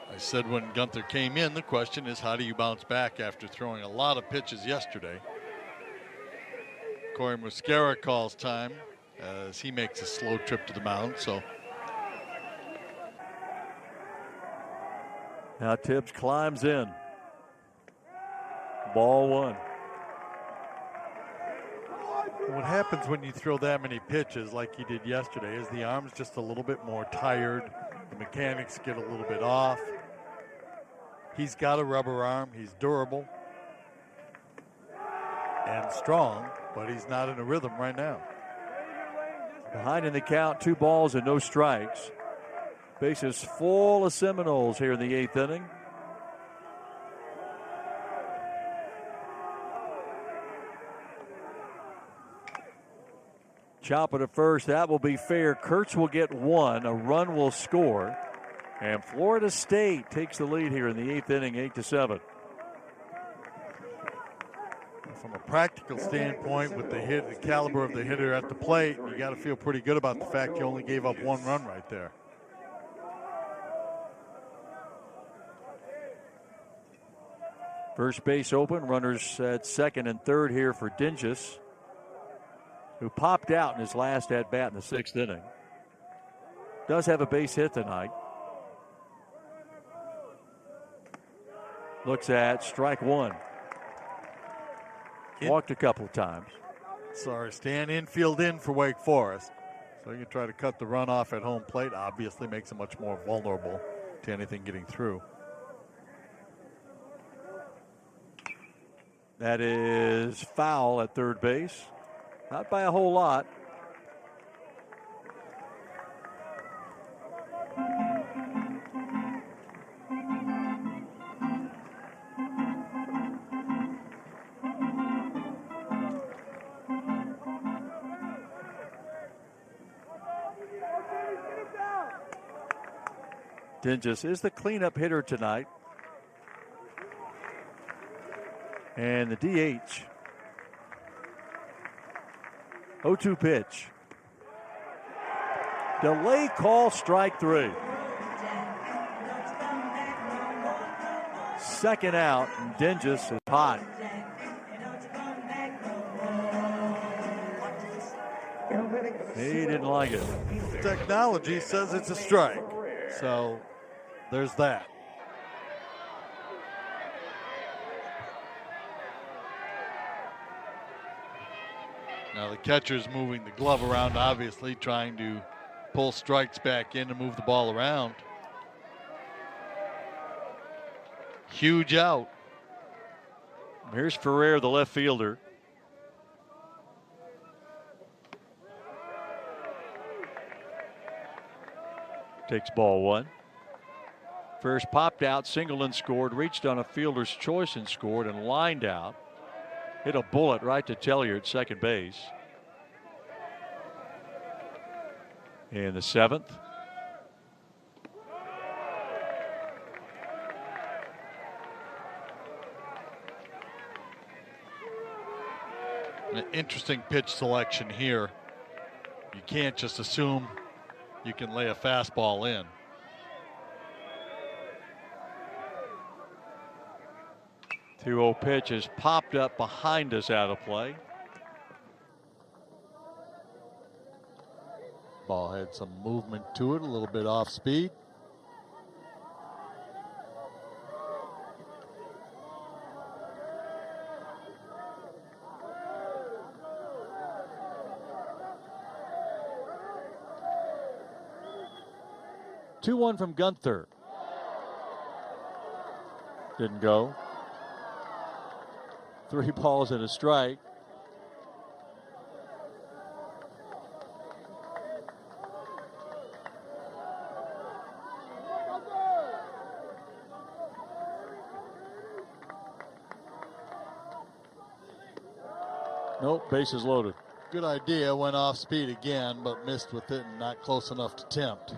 I said when Gunther came in, the question is how do you bounce back after throwing a lot of pitches yesterday? Corey Muscara calls time. as he makes a slow trip to the mound. So now Tibbs climbs in. Ball one. what happens when you throw that many pitches like he did yesterday is the arm's just a little bit more tired. The mechanics get a little bit off. He's got a rubber arm. He's durable and strong, but he's not in a rhythm right now. Behind in the count, 2 balls and no strikes. Bases full of Seminoles here in the 8th inning. Chop it at first. That will be fair. Kurtz will get 1. A run will score. And Florida State takes the lead here in the 8th inning, 8-7. From a practical standpoint, with the caliber of the hitter at the plate, you got to feel pretty good about the fact you only gave up 1 run right there. First base open. Runners at second and third here for Dingus, who popped out in his last at-bat in the 6th inning. Does have a base hit tonight. Looks at strike 1. Walked a couple of times. Sorry, Stan. Infield in for Wake Forest. So you try to cut the run off at home plate. Obviously makes it much more vulnerable to anything getting through. That is foul at third base. Not by a whole lot. Dingus is the cleanup hitter tonight. And the DH. 0-2 pitch. Delay call, strike 3. Second out, and Dingus is hot. He didn't like it. Technology says it's a strike. So there's that. Now the catcher's moving the glove around, obviously trying to pull strikes back in to move the ball around. Huge out. Here's Ferrer, the left fielder. Takes ball 1. First popped out, singled and scored, reached on a fielder's choice and scored, and lined out. Hit a bullet right to Tellier at second base. In the 7th. An interesting pitch selection here. You can't just assume you can lay a fastball in. The 2-0 pitch is popped up behind us, out of play. Ball had some movement to it, a little bit off speed. Two 2-1 from Gunther. Didn't go. 3 balls and a strike. Nope, bases loaded. Good idea, went off speed again, but missed with it and not close enough to tempt.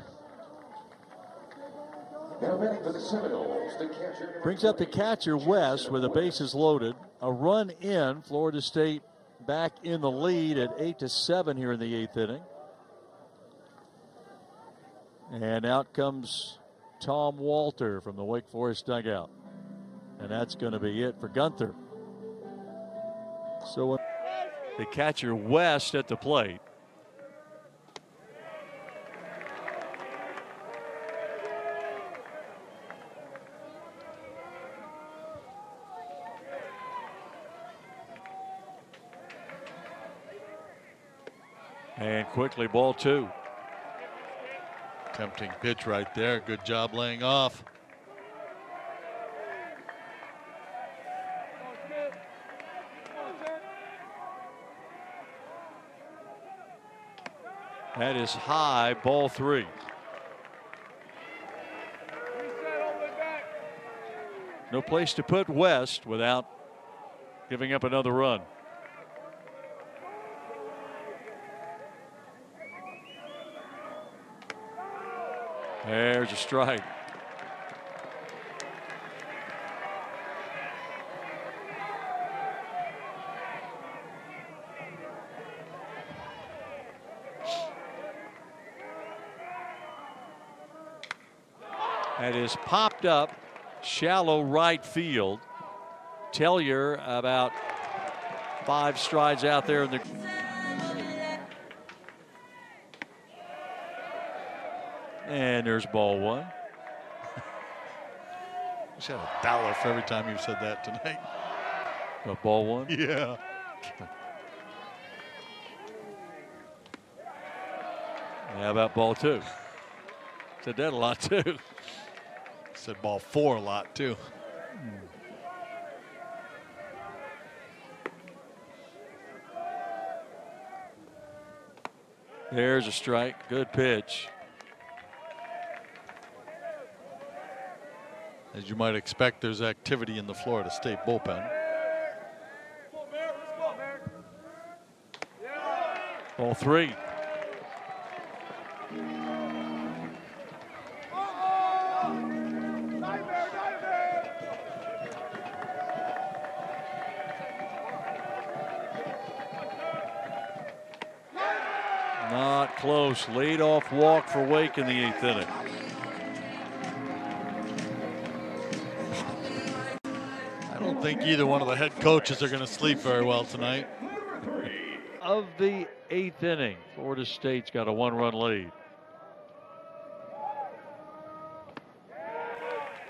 Now batting for the Seminoles, the catcher. Brings up the catcher West with the bases loaded. A run in. Florida State back in the lead at 8-7 here in the 8th inning. And out comes Tom Walter from the Wake Forest dugout. And that's going to be it for Gunther. So the catcher West at the plate. And quickly, ball 2. Tempting pitch right there. Good job laying off. That is high, ball 3. No place to put West without giving up another run. There's a strike. That is popped up shallow right field. Tellier about 5 strides out there in the. And there's ball 1. You should have $1 for every time you've said that tonight. Ball 1? Yeah. How about ball 2? Said that a lot too. Said ball 4 a lot too. There's a strike. Good pitch. As you might expect, there's activity in the Florida State bullpen. Ball 3. Not close. Leadoff walk for Wake in the 8th inning. I don't think either one of the head coaches are going to sleep very well tonight. Of the 8th inning, Florida State's got a 1-run lead.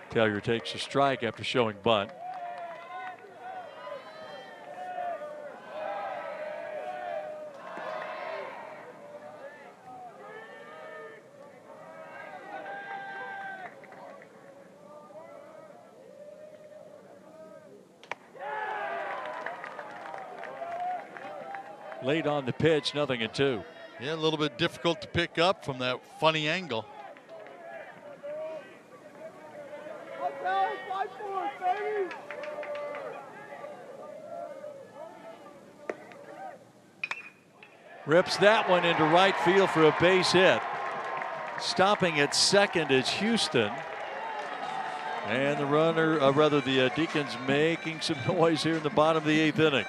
Tellier takes a strike after showing bunt. Late on the pitch, 0-2. Yeah, a little bit difficult to pick up from that funny angle. Rips that one into right field for a base hit. Stopping at second is Houston. And the runner, the Deacons making some noise here in the bottom of the 8th inning.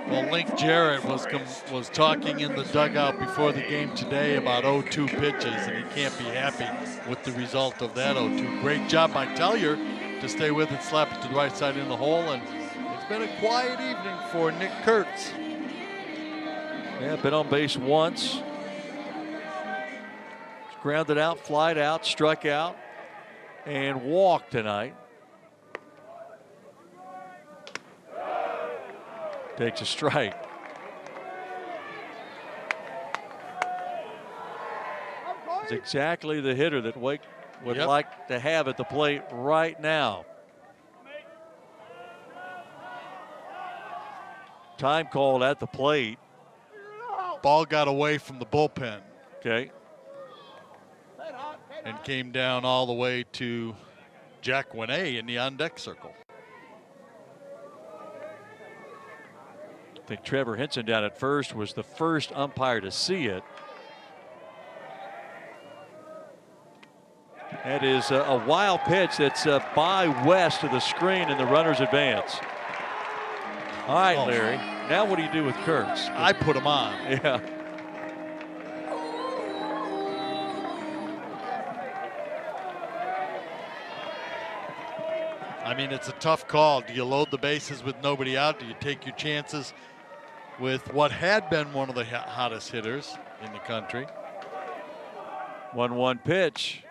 Well, Link Jarrett was talking in the dugout before the game today about 0-2 pitches, and he can't be happy with the result of that 0-2. Great job by Tellier to stay with it, slap it to the right side in the hole, and it's been a quiet evening for Nick Kurtz. Yeah, been on base once. Grounded out, flied out, struck out, and walked tonight. Takes a strike. It's exactly the hitter that Wake would like to have at the plate right now. Time called at the plate. Ball got away from the bullpen. Okay. And came down all the way to Jack Winnay in the on-deck circle. I think Trevor Henson down at first was the first umpire to see it. That is a wild pitch that's by West of the screen, and the runners advance. All right, Larry. Now what do you do with Kurtz? I put him on. Yeah. I mean, it's a tough call. Do you load the bases with nobody out? Do you take your chances with what had been one of the hottest hitters in the country? 1-1 pitch.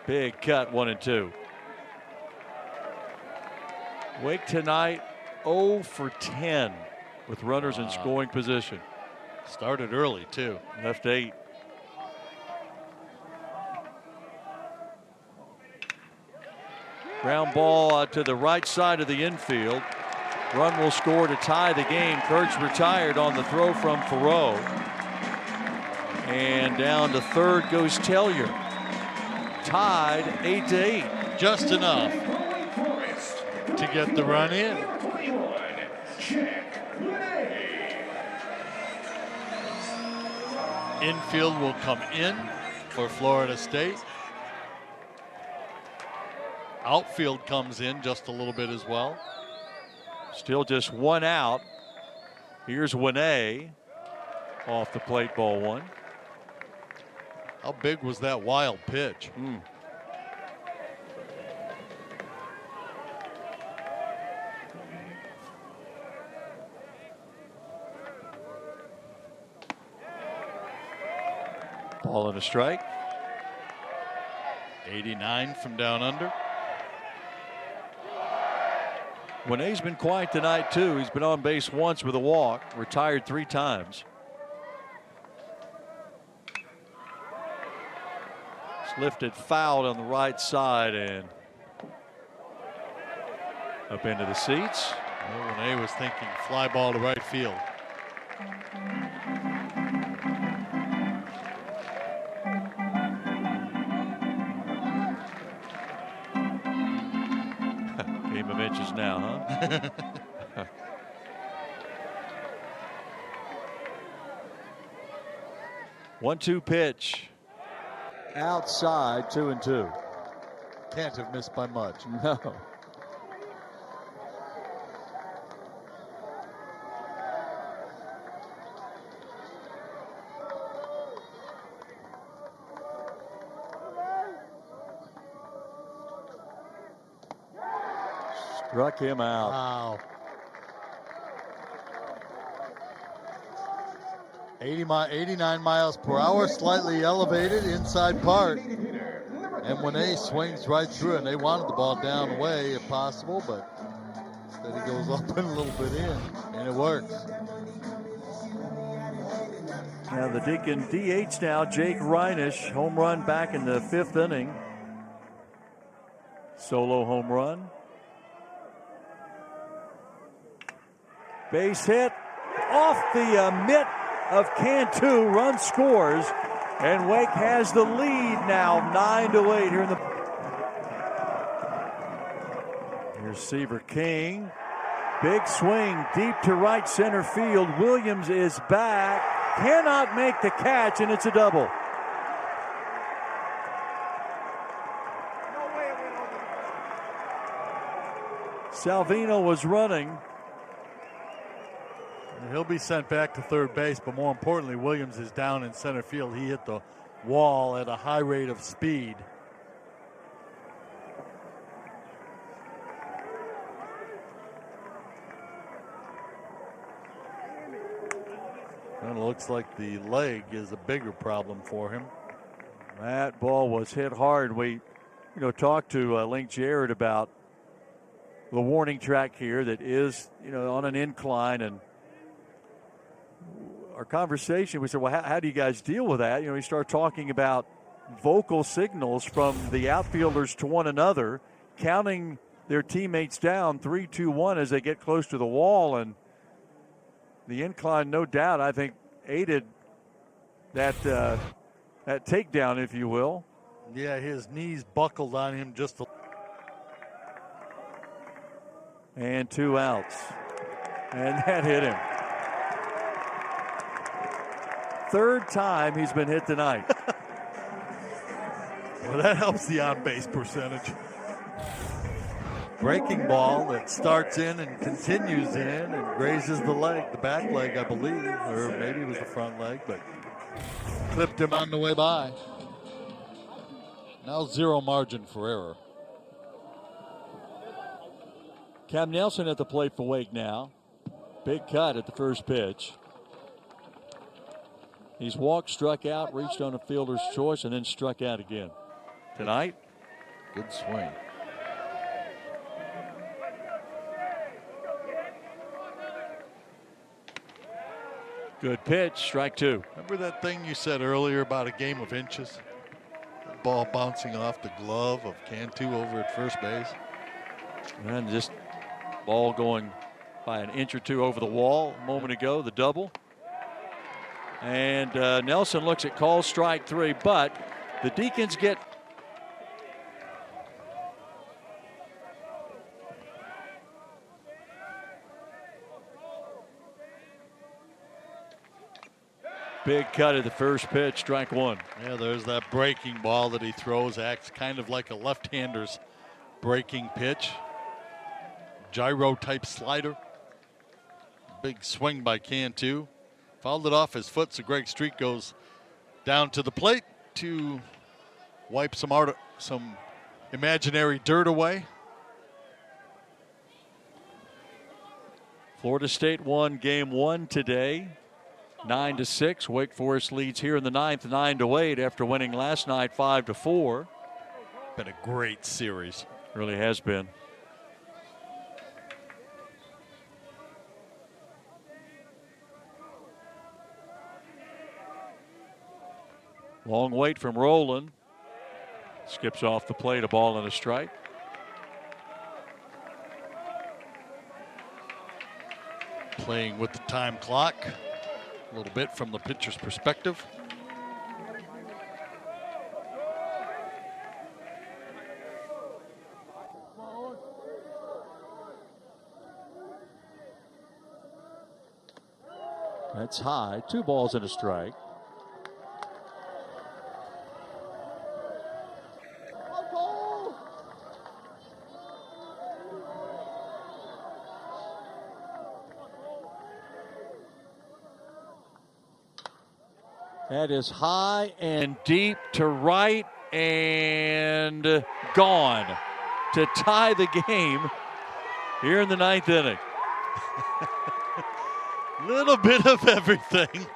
Big cut, 1-2. Wake tonight 0 for 10 with runners in scoring position. Started early, too. Left 8. Ground ball to the right side of the infield. Run will score to tie the game. Kurtz retired on the throw from Faroux. And down to third goes Tellier. Tied 8-8. Just enough to get the run in. Infield will come in for Florida State. Outfield comes in just a little bit as well. Still just 1 out. Here's Winay off the plate, ball 1. How big was that wild pitch? Ball and a strike. 89 from down under. Winay's been quiet tonight, too. He's been on base once with a walk, retired 3 times. It's lifted foul on the right side and up into the seats. Well, Winay was thinking fly ball to right field. Game of inches now, huh? 1-2 pitch. Outside, 2-2. Can't have missed by much. No. Struck him out. Wow. 89 miles per hour, slightly elevated inside part. And Winay swings right through it, and they wanted the ball down away if possible, but instead he goes up and a little bit in, and it works. Now the Deacon DH now, Jake Reinisch, home run back in the 5th inning. Solo home run. Base hit off the mitt of Cantu. Run scores, and Wake has the lead now, 9-8 here in the. Here's Seaver King. Big swing deep to right center field. Williams is back. Cannot make the catch, and it's a double. Salvino was running. He'll be sent back to third base, but more importantly, Williams is down in center field. He hit the wall at a high rate of speed. And it looks like the leg is a bigger problem for him. That ball was hit hard. We, talked to Link Jarrett about the warning track here that is, on an incline, and our conversation, we said, well, how do you guys deal with that? We start talking about vocal signals from the outfielders to one another, counting their teammates down 3, 2, 1 as they get close to the wall. And the incline, no doubt, I think aided that takedown, if you will. Yeah, his knees buckled on him just a. And 2 outs. And that hit him. 3rd time he's been hit tonight. Well, that helps the on-base percentage. Breaking ball that starts in and continues in and grazes the leg, the back leg, I believe, or maybe it was the front leg, but clipped him on the way by. Now 0 margin for error. Cam Nelson at the plate for Wake now. Big cut at the first pitch. He's walked, struck out, reached on a fielder's choice, and then struck out again. Tonight, Good swing. Good pitch, strike two. Remember that thing you said earlier about a game of inches? The ball bouncing off the glove of Cantu over at first base. And just ball going by an inch or two over the wall a moment ago, the double. And Nelson looks at call strike three, but the Deacons get big cut at the first pitch, strike one. Yeah, there's that breaking ball that he throws, acts kind of like a left-hander's breaking pitch. Gyro type slider. Big swing by Cantu. Fouled it off his foot, so Greg Street goes down to the plate to wipe some imaginary dirt away. Florida State won game one today, 9-6. Wake Forest leads here in the ninth, 9-8 after winning last night 5-4. Been a great series. Really has been. Long wait from Rowland. Skips off the plate, a ball and a strike. Playing with the time clock a little bit from the pitcher's perspective. That's high. 2 balls and a strike. That is high and deep to right and gone to tie the game here in the ninth inning. Little bit of everything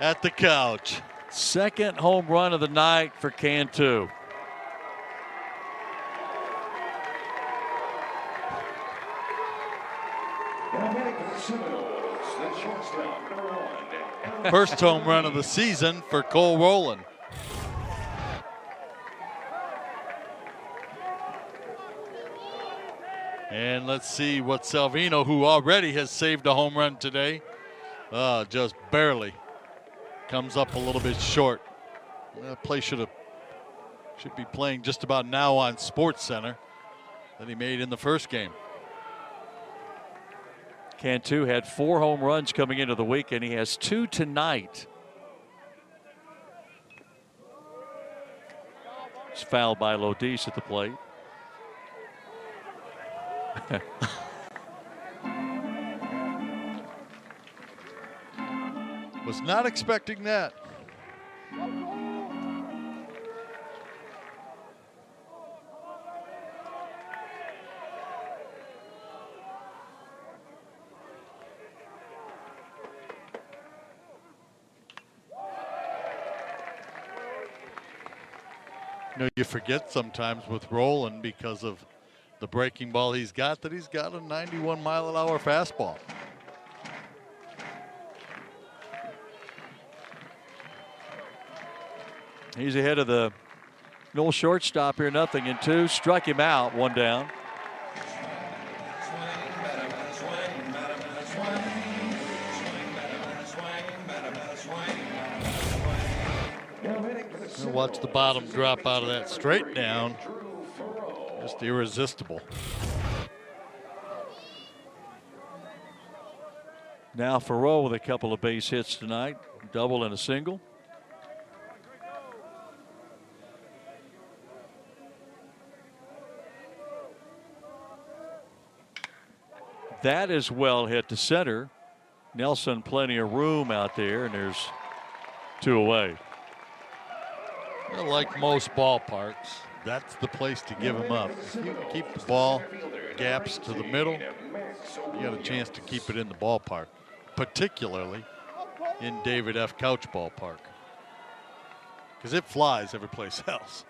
at the couch. Second home run of the night for Cantu. First home run of the season for Cole Rowland. And let's see what Salvino, who already has saved a home run today, just barely comes up a little bit short. Play should be playing just about now on Sports Center that he made in the first game. Cantu had 4 home runs coming into the weekend. He has 2 tonight. It's fouled by Lodis at the plate. Was not expecting that. You know, you forget sometimes with Rowland because of the breaking ball he's got that he's got a 91-mile-an-hour fastball. He's ahead of the Knoll shortstop here, 0-2. Struck him out, 1 down. Watch the bottom drop out of that straight down. Just irresistible. Now Farrell with a couple of base hits tonight, double and a single. That is well hit to center. Nelson, plenty of room out there, and there's 2 away. Well, like most ballparks, that's the place to give him up. If you can keep the ball gaps to the middle, you got a chance to keep it in the ballpark, particularly in David F. Couch Ballpark, because it flies every place else.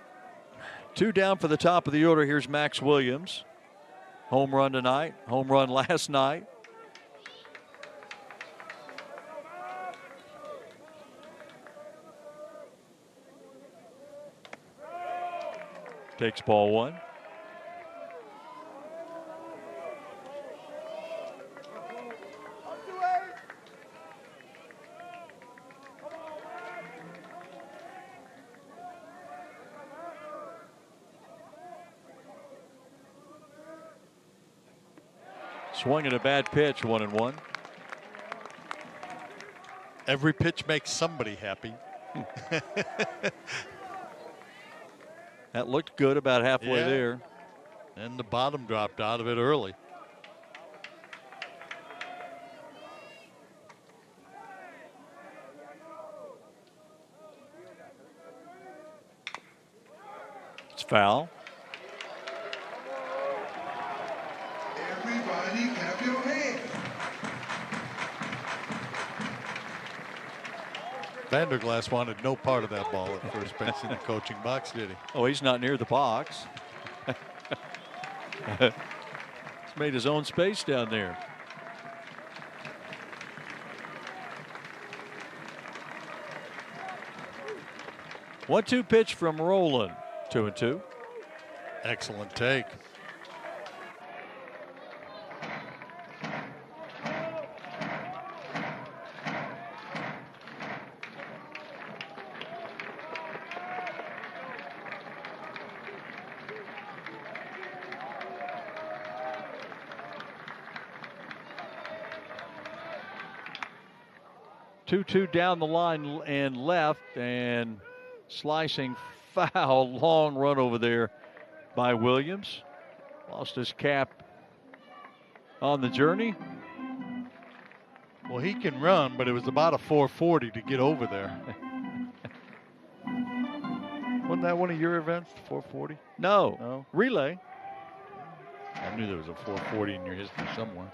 2 down for the top of the order. Here's Max Williams. Home run tonight, home run last night. Takes ball one. Swinging a bad pitch, 1-1. Every pitch makes somebody happy. That looked good about halfway Yeah. there. And the bottom dropped out of it early. It's foul. Everybody clap your hands. Vanderglass wanted no part of that ball at first base in the coaching box, did he? Oh, he's not near the box. He's made his own space down there. One-two pitch from Roland. 2-2. Excellent take. Two down the line and left, and slicing foul. Long run over there by Williams. Lost his cap on the journey. Well, he can run, but it was about a 440 to get over there. Wasn't that one of your events, 440? No. No. Relay. I knew there was a 440 in your history somewhere.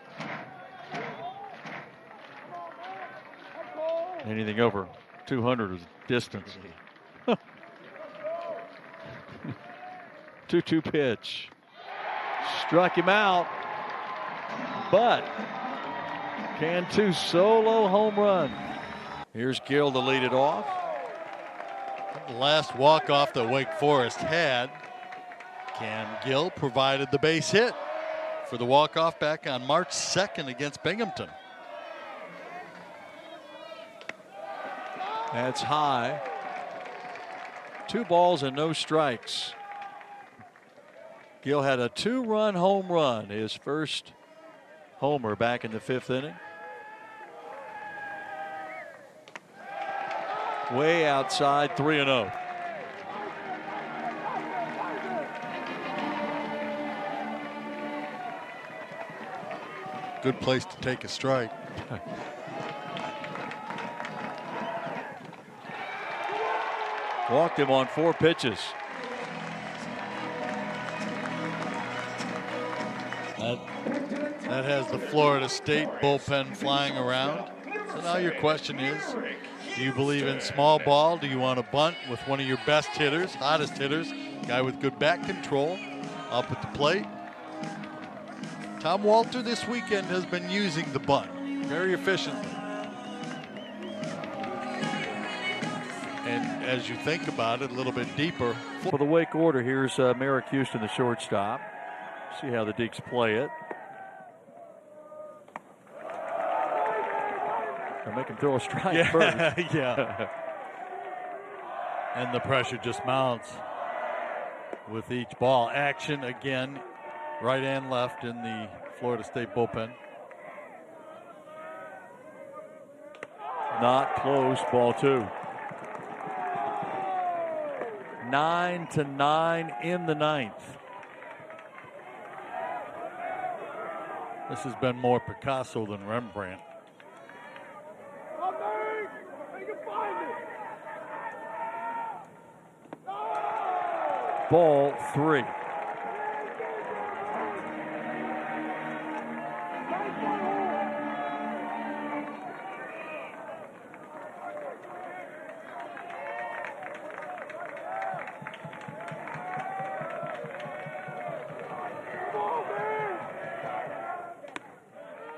Anything over 200 is distance. 2-2 pitch. Struck him out. But Cantu solo home run. Here's Gill to lead it off. The last walk-off that Wake Forest had, Cam Gill provided the base hit for the walk-off back on March 2nd against Binghamton. That's high. 2 balls and no strikes. Gill had a 2-run home run, his first homer back in the 5th inning. Way outside, 3-0. Good place to take a strike. Walked him on 4 pitches. That has the Florida State bullpen flying around. So now your question is, do you believe in small ball? Do you want to bunt with one of your best hitters, hottest hitters, guy with good bat control up at the plate? Tom Walter this weekend has been using the bunt very efficiently. And as you think about it a little bit deeper. For the Wake order, here's Merrick Houston, the shortstop. See how the Deeks play it. They'll make him throw a strike first. Yeah. And the pressure just mounts with each ball. Action again, right and left in the Florida State bullpen. Not close, ball 2. 9-9 in the 9th. This has been more Picasso than Rembrandt. Ball 3.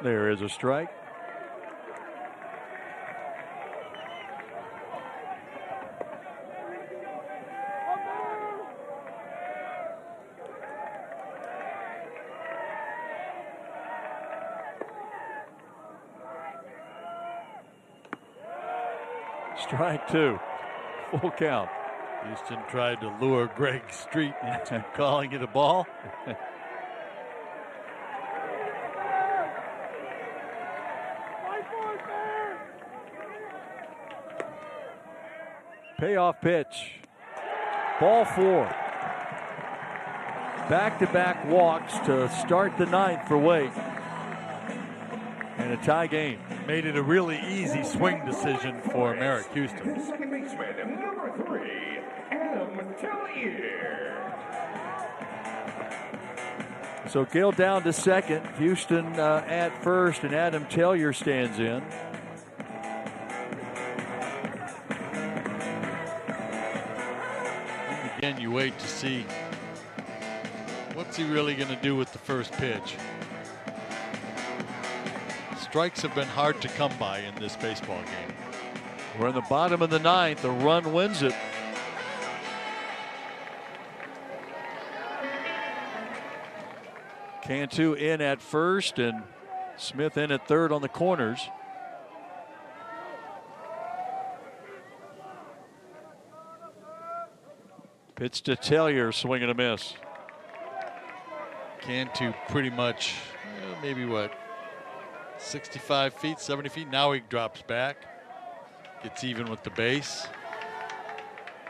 There is a strike. Strike two. Full count. Houston tried to lure Greg Street into calling it a ball. Payoff pitch. Ball four. Back-to-back walks to start the ninth for Wake. And a tie game. Made it a really easy swing decision for Merrick Houston. Second baseman, number 3, Adam Tellier. So Gill down to second. Houston at first, and Adam Tellier stands in. Again, you wait to see what's he really going to do with the first pitch. Strikes have been hard to come by in this baseball game. We're in the bottom of the ninth. A run wins it. Cantu in at first and Smith in at third on the corners. Pitch to Tellier, swing and a miss. Cantu pretty much, maybe what, 65 feet, 70 feet. Now he drops back, gets even with the base.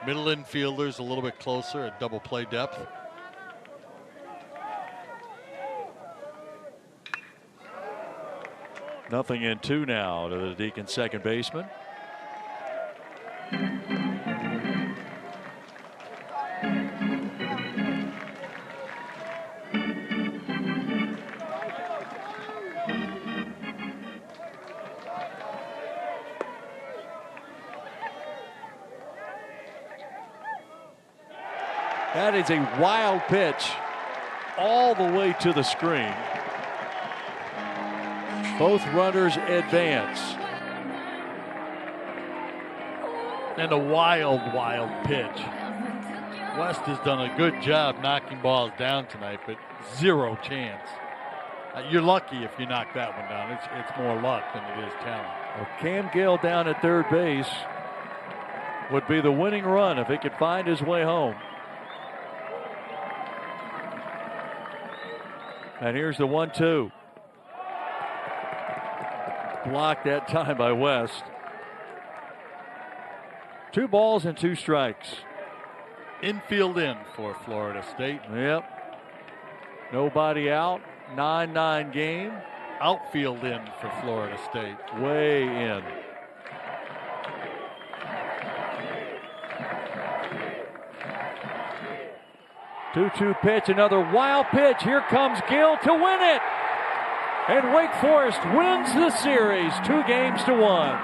Middle infielders a little bit closer at double play depth. Nothing in two now to the Deacon second baseman. That is a wild pitch all the way to the screen. Both runners advance. And a wild, wild pitch. West has done a good job knocking balls down tonight, but zero chance. You're lucky if you knock that one down. It's more luck than it is talent. Well, Cam Gill down at third base would be the winning run if he could find his way home. And here's the 1-2. Blocked that time by West. 2 balls and 2 strikes. Infield in for Florida State. Yep. Nobody out. 9-9 game. Outfield in for Florida State. Way in. Two-two pitch, another wild pitch. Here comes Gill to win it. And Wake Forest wins the series 2-1.